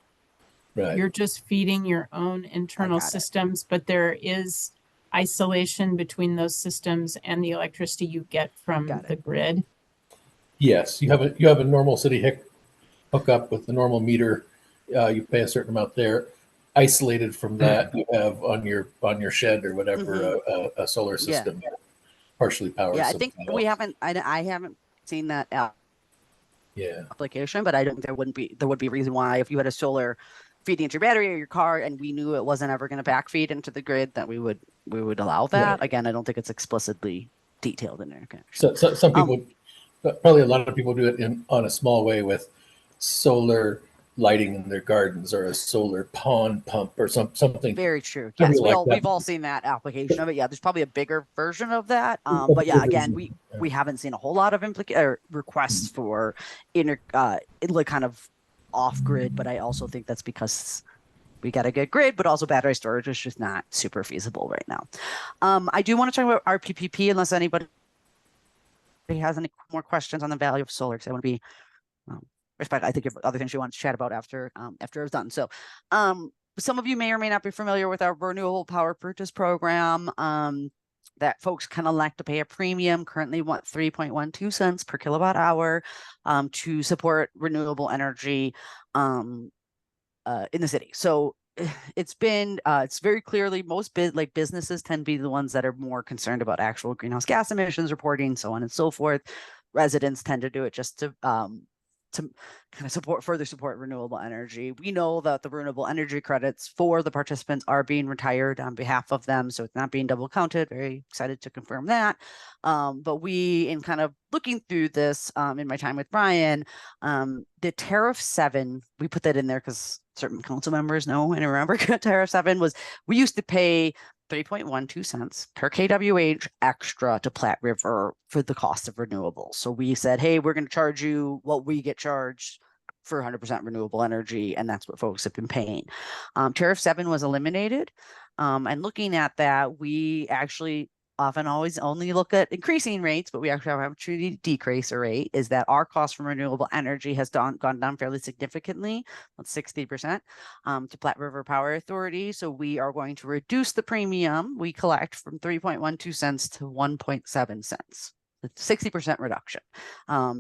Right. you're just feeding your own internal systems, but there is isolation between those systems and the electricity you get from the grid. Yes, you have a normal city hookup with the normal meter. You pay a certain amount there. Isolated from that, you have on your shed or whatever a solar system that partially powers. Yeah, I think we haven't. I haven't seen that application, but I don't. There would be a reason why if you had a solar feeding into your battery or your car, and we knew it wasn't ever going to backfeed into the grid, that we would allow that. Right. Again, I don't think it's explicitly detailed in there. So some people, probably a lot of people do it on a small way with solar lighting in their gardens or a solar pond pump or something. Very true. Yes, we've all seen that application of it. Yeah, there's probably a bigger version of that. But yeah, again, we haven't seen a whole lot of requests for like kind of off grid. But I also think that's because we got a good grid, but also battery storage is just not super feasible right now. I do want to talk about RPPP unless anybody has any more questions on the value of solar, because I want to be respect. I think you have other things you want to chat about after it's done. So some of you may or may not be familiar with our renewable power purchase program that folks can elect to pay a premium. Currently want 3.12 cents per kilowatt hour to support renewable energy in the city. So it's very clearly most businesses tend to be the ones that are more concerned about actual greenhouse gas emissions reporting, so on and so forth. Residents tend to do it just to kind of further support renewable energy. We know that the renewable energy credits for the participants are being retired on behalf of them, so it's not being double counted. Very excited to confirm that. But we, in kind of looking through this in my time with Brian, the tariff 7, we put that in there because certain council members know and remember tariff 7 was, we used to pay 3.12 cents per kWh extra to Platte River for the cost of renewables. So we said, hey, we're going to charge you what we get charged for 100% renewable energy, and that's what folks have been paying. Tariff 7 was eliminated, and looking at that, we actually often always only look at increasing rates, but we actually have an opportunity to decrease a rate. Is that our cost from renewable energy has gone down fairly significantly, about 60%, to Platte River Power Authority. So we are going to reduce the premium we collect from 3.12 cents to 1.7 cents. 60% reduction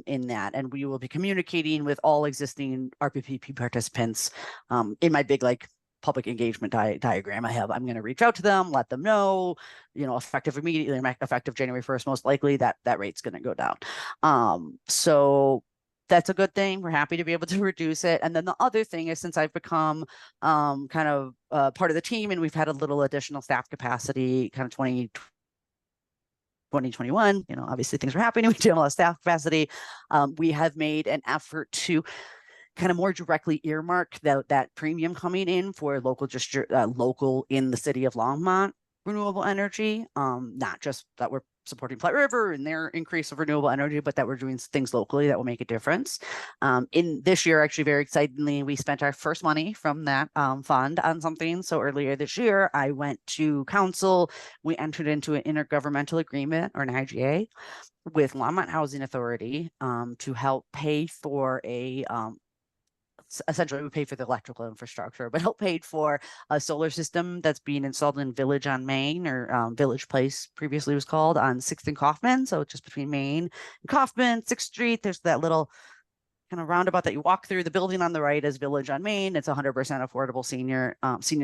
in that, and we will be communicating with all existing RPPP participants in my big public engagement diagram I have. I'm going to reach out to them, let them know, effective immediately, effective January 1st, most likely that rate's going to go down. So that's a good thing. We're happy to be able to reduce it. And then the other thing is, since I've become kind of part of the team and we've had a little additional staff capacity, kind of 2021, obviously things were happening. We did a lot of staff capacity. We have made an effort to kind of more directly earmark that premium coming in for local in the city of Longmont renewable energy. Not just that we're supporting Platte River and their increase of renewable energy, but that we're doing things locally that will make a difference. In this year, actually, very excitingly, we spent our first money from that fund on something. So earlier this year, I went to council. We entered into an intergovernmental agreement, or an IGA, with Longmont Housing Authority to help pay for a essentially we pay for the electrical infrastructure, but help paid for a solar system that's being installed in Village on Main, or Village Place previously was called, on 6th and Kaufman. So just between Main and Kaufman, 6th Street, there's that little kind of roundabout that you walk through. The building on the right is Village on Main. It's 100% affordable senior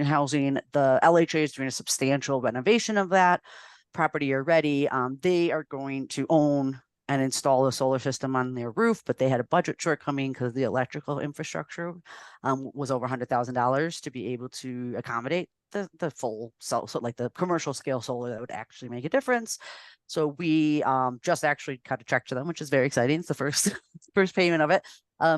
housing. The LHA is doing a substantial renovation of that property already. They are going to own and install a solar system on their roof, but they had a budget shortcoming because the electrical infrastructure was over $100,000 to be able to accommodate the full so like the commercial scale solar that would actually make a difference. So we just actually cut a check to them, which is very exciting. It's the first payment of it.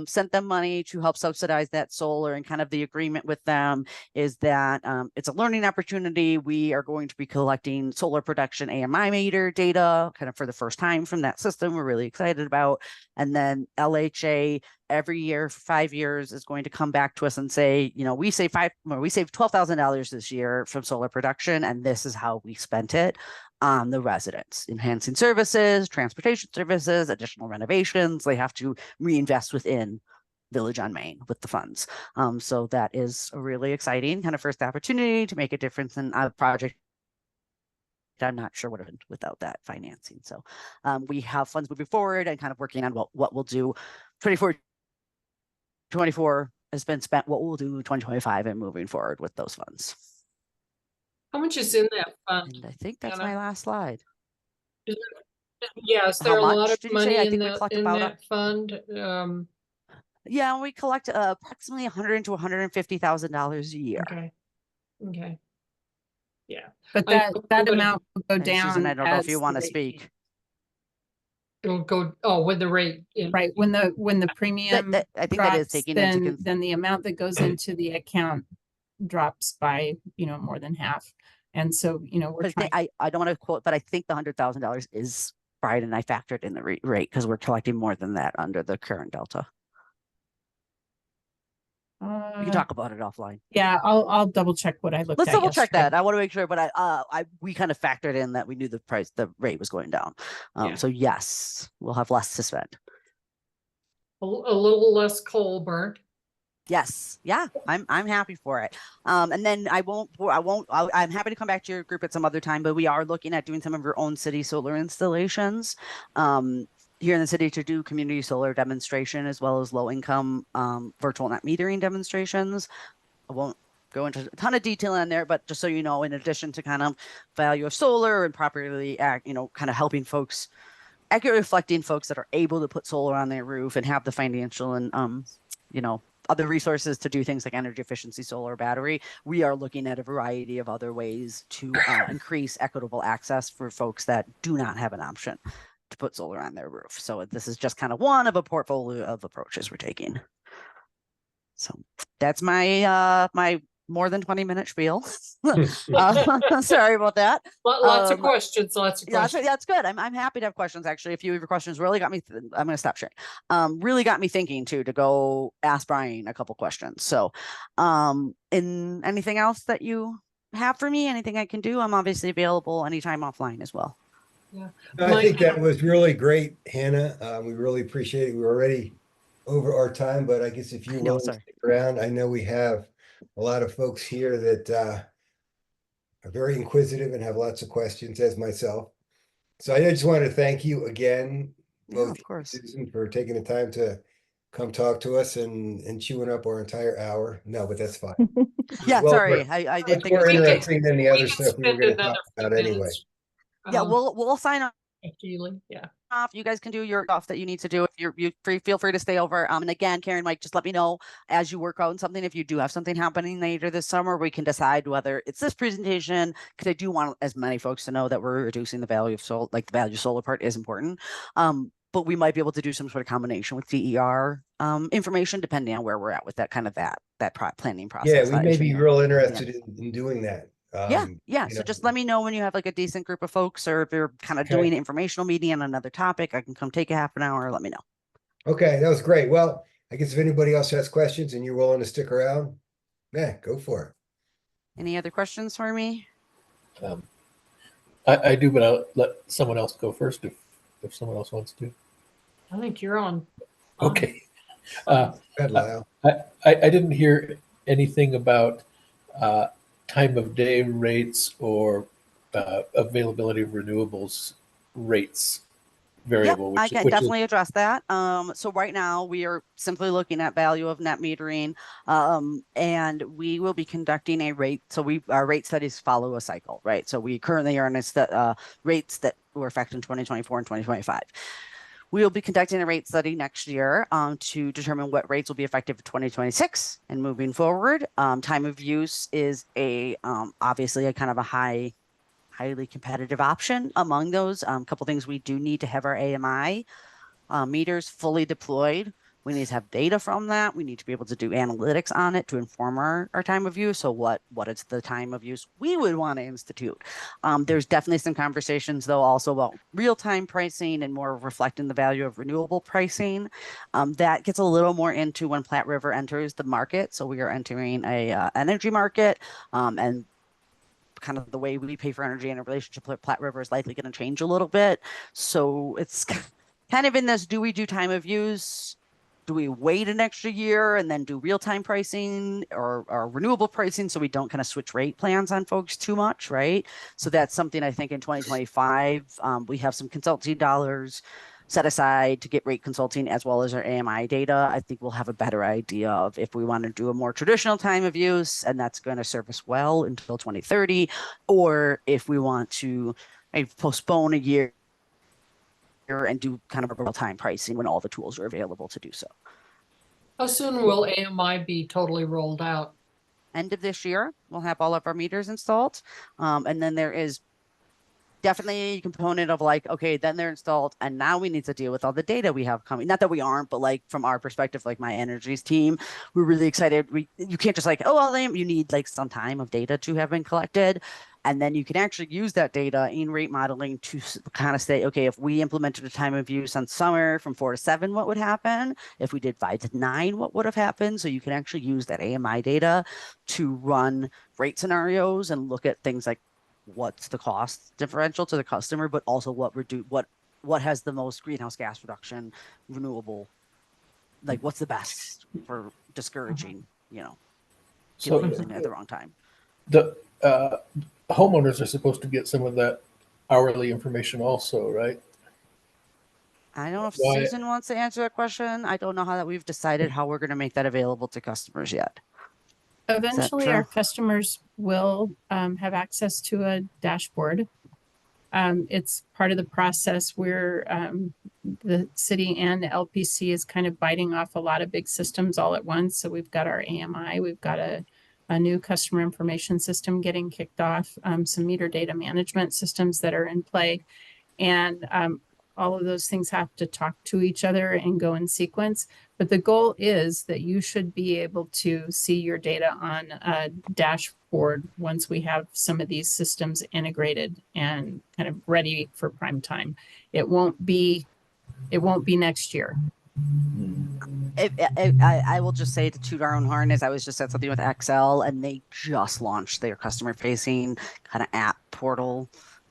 Sent them money to help subsidize that solar, and kind of the agreement with them is that it's a learning opportunity. We are going to be collecting solar production AMI meter data kind of for the first time from that system. We're really excited about. And then LHA every year for 5 years is going to come back to us and say, we saved $12,000 this year from solar production, and this is how we spent it on the residents: enhancing services, transportation services, additional renovations. They have to reinvest within Village on Main with the funds. So that is a really exciting kind of first opportunity to make a difference in a project I'm not sure would have been without that financing. So we have funds moving forward and kind of working on what we'll do. 24 has been spent, what we'll do 2025 and moving forward with those funds. How much is in that fund? And I think that's Anna? my last slide. Is is How there a lot much of did you say? money I in think we collect about that fund? Yeah, we collect approximately $100,000 to $150,000 a year. Okay. Yeah. But I that know amount will go And down. Susan, I don't know if as you the want to rate speak. it'll go, with the rate. Right, when the premium I think that is drops, taking into then the amount that goes into the account drops by, more than half. And so, we're trying. I don't want to quote, but I think the $100,000 is right, and I factored in the rate because we're collecting more than that under the current Delta. We can talk about it offline. Yeah, I'll double check what I looked Let's at double check yesterday. that. I want to make sure, but we kind of factored in that we knew the rate was going down. Yeah. So yes, we'll have less to spend. A little less coal burnt. Yes. Yeah. I'm happy for it. And then I'm happy to come back to your group at some other time, but we are looking at doing some of your own city solar installations, here in the city, to do community solar demonstration as well as low income, virtual net metering demonstrations. I won't go into a ton of detail on there, but just so you know, in addition to kind of value of solar and properly kind of helping folks, accurately reflecting folks that are able to put solar on their roof and have the financial and other resources to do things like energy efficiency, solar, battery. We are looking at a variety of other ways to increase equitable access for folks that do not have an option to put solar on their roof. So this is just kind of one of a portfolio of approaches we're taking. So that's my my more than 20-minute spiel. Sorry about that. Lots of questions. Yeah, that's good. I'm happy to have questions. Actually, a few of your questions really got me. I'm going to stop sharing. Really got me thinking too, to go ask Brian a couple questions. So, in anything else that you have for me, anything I can do, I'm obviously available anytime offline as well. Yeah. I think that was really great, Hannah. We really appreciate it. We're already over our time, but I guess if you want to stick around, I know we have a lot of folks here that are very inquisitive and have lots of questions, as myself. So I just want to thank you again, both of course, Susan, for taking the time to come talk to us and chewing up our entire hour. No, but that's fine. Yeah, sorry, I didn't think it was interesting than the other stuff we were going to talk about anyway. Yeah, we'll sign up. Yeah. You guys can do your stuff that you need to do. If you feel free to stay over. And again, Karen, Mike, just let me know as you work out something. If you do have something happening later this summer, we can decide whether it's this presentation, because I do want as many folks to know that we're reducing the value of solar, like the value of solar part is important. But we might be able to do some sort of combination with DER information, depending on where we're at with that kind of that planning process. Yeah, we may be real interested in doing that. Yeah. So just let me know when you have like a decent group of folks, or if you're kind of doing an informational meeting on another topic, I can come take a half an hour. Let me know. Okay, that was great. Well, I guess if anybody else has questions and you're willing to stick around, yeah, go for it. Any other questions for me? I do, but I'll let someone else go first if someone else wants to. I think you're on. Okay. Lyle. I didn't hear anything about time of day rates or availability of renewables rates Yep, variable, I can which is definitely address that. So right now we are simply looking at value of net metering, and we will be conducting a rate. So our rate studies follow a cycle, right? So we currently are in rates that were effective in 2024 and 2025. We will be conducting a rate study next year to determine what rates will be effective in 2026 and moving forward. Time of use is obviously a kind of a highly competitive option among those. Couple things, we do need to have our AMI meters fully deployed. We need to have data from that. We need to be able to do analytics on it to inform our time of use. So what is the time of use we would want to institute? There's definitely some conversations though also about real-time pricing and more reflecting the value of renewable pricing. That gets a little more into when Platte River enters the market. So we are entering a energy market, and kind of the way we pay for energy in a relationship with Platte River is likely going to change a little bit. So it's kind of in this, do we do time of use? Do we wait an extra year and then do real-time pricing or renewable pricing so we don't kind of switch rate plans on folks too much, right? So that's something I think in 2025, we have some consultancy dollars set aside to get rate consulting as well as our AMI data. I think we'll have a better idea of if we want to do a more traditional time of use and that's going to serve us well until 2030, or if we want to postpone a year and do kind of a real-time pricing when all the tools are available to do so. How soon will AMI be totally rolled out? End of this year, we'll have all of our meters installed. And then there is definitely a component of like, okay, then they're installed and now we need to deal with all the data we have coming. Not that we aren't, but like from our perspective, like my energies team, we're really excited. You can't just like, oh, well, you need like some time of data to have been collected. And then you can actually use that data in rate modeling to kind of say, okay, if we implemented a time of use on summer from 4 to 7, what would happen? If we did 5 to 9, what would have happened? So you can actually use that AMI data to run rate scenarios and look at things like what's the cost differential to the customer, but also what has the most greenhouse gas reduction, renewable, like what's the best for discouraging, people using it at the wrong time. The homeowners are supposed to get some of that hourly information also, right? I don't know if Why- Susan wants to answer that question. I don't know how that we've decided how we're going to make that available to customers yet. Eventually, our true? customers will have access to a dashboard. It's part of the process where the city and the LPC is kind of biting off a lot of big systems all at once. So we've got our AMI, we've got a new customer information system getting kicked off, some meter data management systems that are in play. And all of those things have to talk to each other and go in sequence. But the goal is that you should be able to see your data on a dashboard once we have some of these systems integrated and kind of ready for prime time. It won't be next year. I will just say to toot our own horn, as I was just at something with Excel and they just launched their customer facing kind of app portal.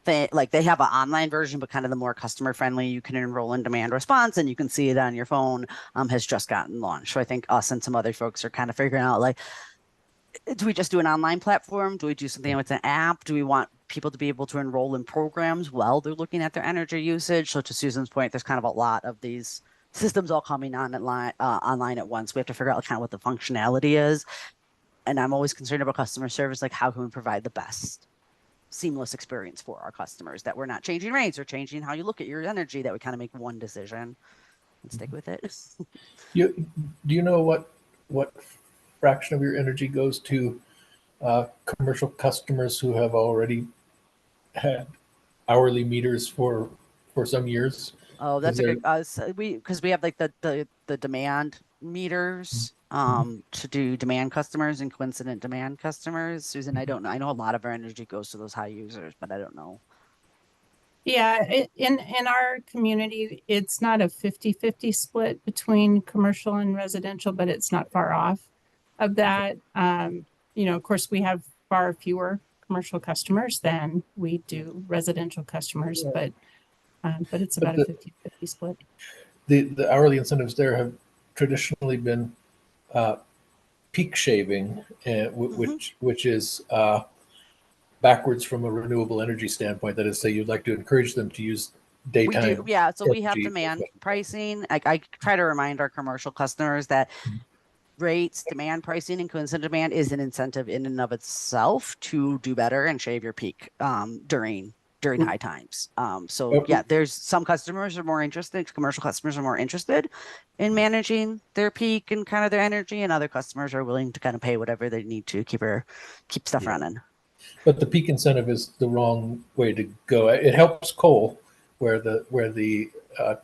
Like they have an online version, but kind of the more customer friendly, you can enroll in demand response and you can see it on your phone, has just gotten launched. So I think us and some other folks are kind of figuring out like, do we just do an online platform? Do we do something with an app? Do we want people to be able to enroll in programs while they're looking at their energy usage? So to Susan's point, there's kind of a lot of these systems all coming online at once. We have to figure out kind of what the functionality is. And I'm always concerned about customer service, like how can we provide the best seamless experience for our customers, that we're not changing rates or changing how you look at your energy, that we kind of make one decision and stick with it. Do you know what fraction of your energy goes to commercial customers who have already had hourly meters for some years? Oh, that's Is a good, because we have like the demand meters to do demand customers and coincident demand customers. Susan, I don't know. I know a lot of our energy goes to those high users, but I don't know. Yeah, in our community, it's not a 50-50 split between commercial and residential, but it's not far off of that. Of course, we have far fewer commercial customers than we do residential customers, but it's about a 50-50 split. The hourly incentives there have traditionally been peak shaving, which is backwards from a renewable energy standpoint. That is, say you'd like to encourage them to use We daytime. do, yeah. So we have energy. demand pricing. I try to remind our commercial customers that rates, demand pricing, and coincident demand is an incentive in and of itself to do better and shave your peak during high times. So yeah, there's some customers are more interested, commercial customers are more interested in managing their peak and kind of their energy, and other customers are willing to kind of pay whatever they need to keep stuff running. But the peak incentive is the wrong way to go. It helps coal, where the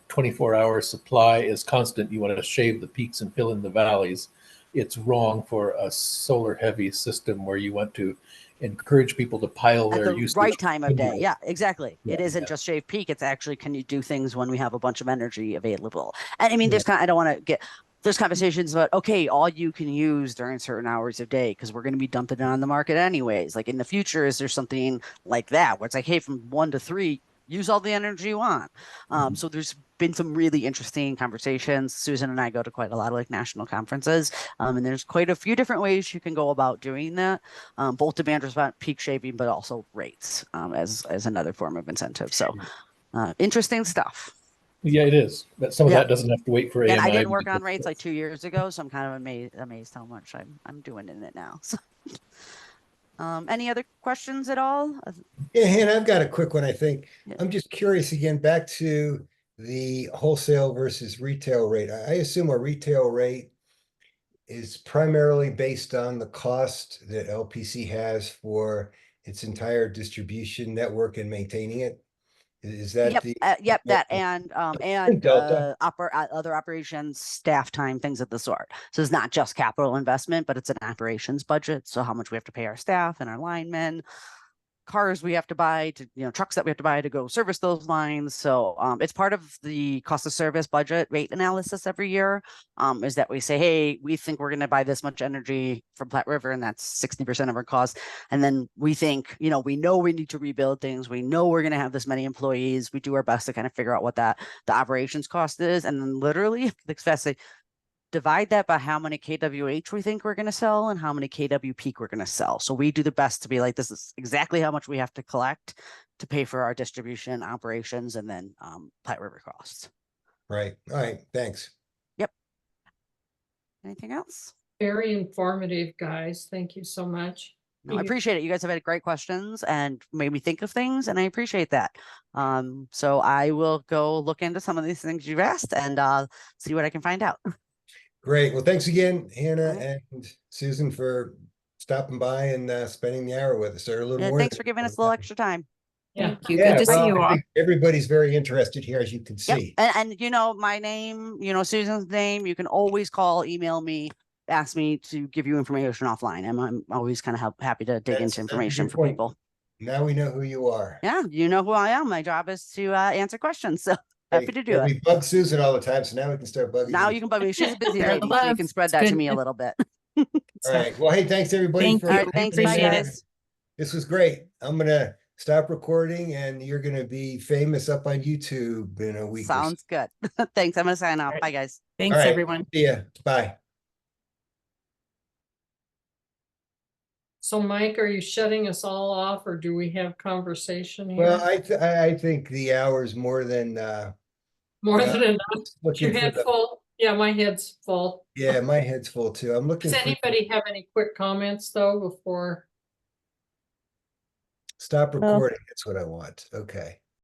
24-hour supply is constant. You want to shave the peaks and fill in the valleys. It's wrong for a solar heavy system where you want to encourage people to pile At their the usage right time of day. into it. Yeah, exactly. It Yeah, isn't yeah. just shave peak. It's actually, can you do things when we have a bunch of energy available? And I mean, I don't want to get, there's conversations about, okay, all you can use during certain hours of day, because we're going to be dumping it on the market anyways. Like in the future, is there something like that where it's like, hey, from 1 to 3, use all the energy you want? So there's been some really interesting conversations. Susan and I go to quite a lot of like national conferences, and there's quite a few different ways you can go about doing that. Both demand response, peak shaving, but also rates as another form of incentive. So interesting stuff. Yeah, it is. But some of that doesn't have to wait for AMI. And I didn't work on rates like 2 years ago, so I'm kind of amazed how much I'm doing in it now. So, any other questions at all? Yeah, Hannah, I've got a quick one, I think. Yeah. I'm just curious again, back to the wholesale versus retail rate. I assume a retail rate is primarily based on the cost that LPC has for its entire distribution network and maintaining it. Is that Yep, that and Delta? Other operations, staff time, things of the sort. So it's not just capital investment, but it's an operations budget. So how much we have to pay our staff and our linemen, cars we have to buy to, trucks that we have to buy to go service those lines. So it's part of the cost of service budget rate analysis every year, is that we say, hey, we think we're going to buy this much energy from Platte River, and that's 60% of our cost. And then we think, we know we need to rebuild things. We know we're going to have this many employees. We do our best to kind of figure out what the operations cost is. And then literally, divide that by how many kWh we think we're going to sell and how many kW peak we're going to sell. So we do the best to be like, this is exactly how much we have to collect to pay for our distribution operations and then Platte River costs. Right. All right. Thanks. Yep. Anything else? Very informative, guys. Thank you so much. No, I appreciate it. You guys have had great questions and made me think of things, and I appreciate that. So I will go look into some of these things you've asked and see what I can find out. Great. Well, thanks again, Hannah All right. and Susan, for stopping by and spending the hour with us, or a little more. Thanks for giving us a little extra time. Yeah. Thank you. Good to see you I all. think everybody's very interested here, as you can see. And my name, Susan's name, you can always call, email me, ask me to give you information offline. I'm always kind of happy to dig into information for people. Now we know who you are. Yeah, you know who I am. My job is to answer questions. So happy to do it. We bug Susan all the time, so now we can start bugging. Now you can bug me. She's a busy lady, so you can spread that to me a little bit. All right. Well, hey, thanks everybody. Thank All right, thanks. Bye, guys. This was great. I'm gonna stop recording, and you're gonna be famous up on YouTube in a week. Sounds good. Thanks. I'm gonna sign off. Right. Bye, guys. Thanks, All right. everyone. See ya. Bye. So Mike, are you shutting us all off, or do we have conversation here? Well, I think the hour's more than More yeah. than enough. looking Your for head the- full? Yeah, my head's full. Yeah, my head's full too. I'm looking Does for anybody have any quick comments though before? stop recording. That's what I want. Okay.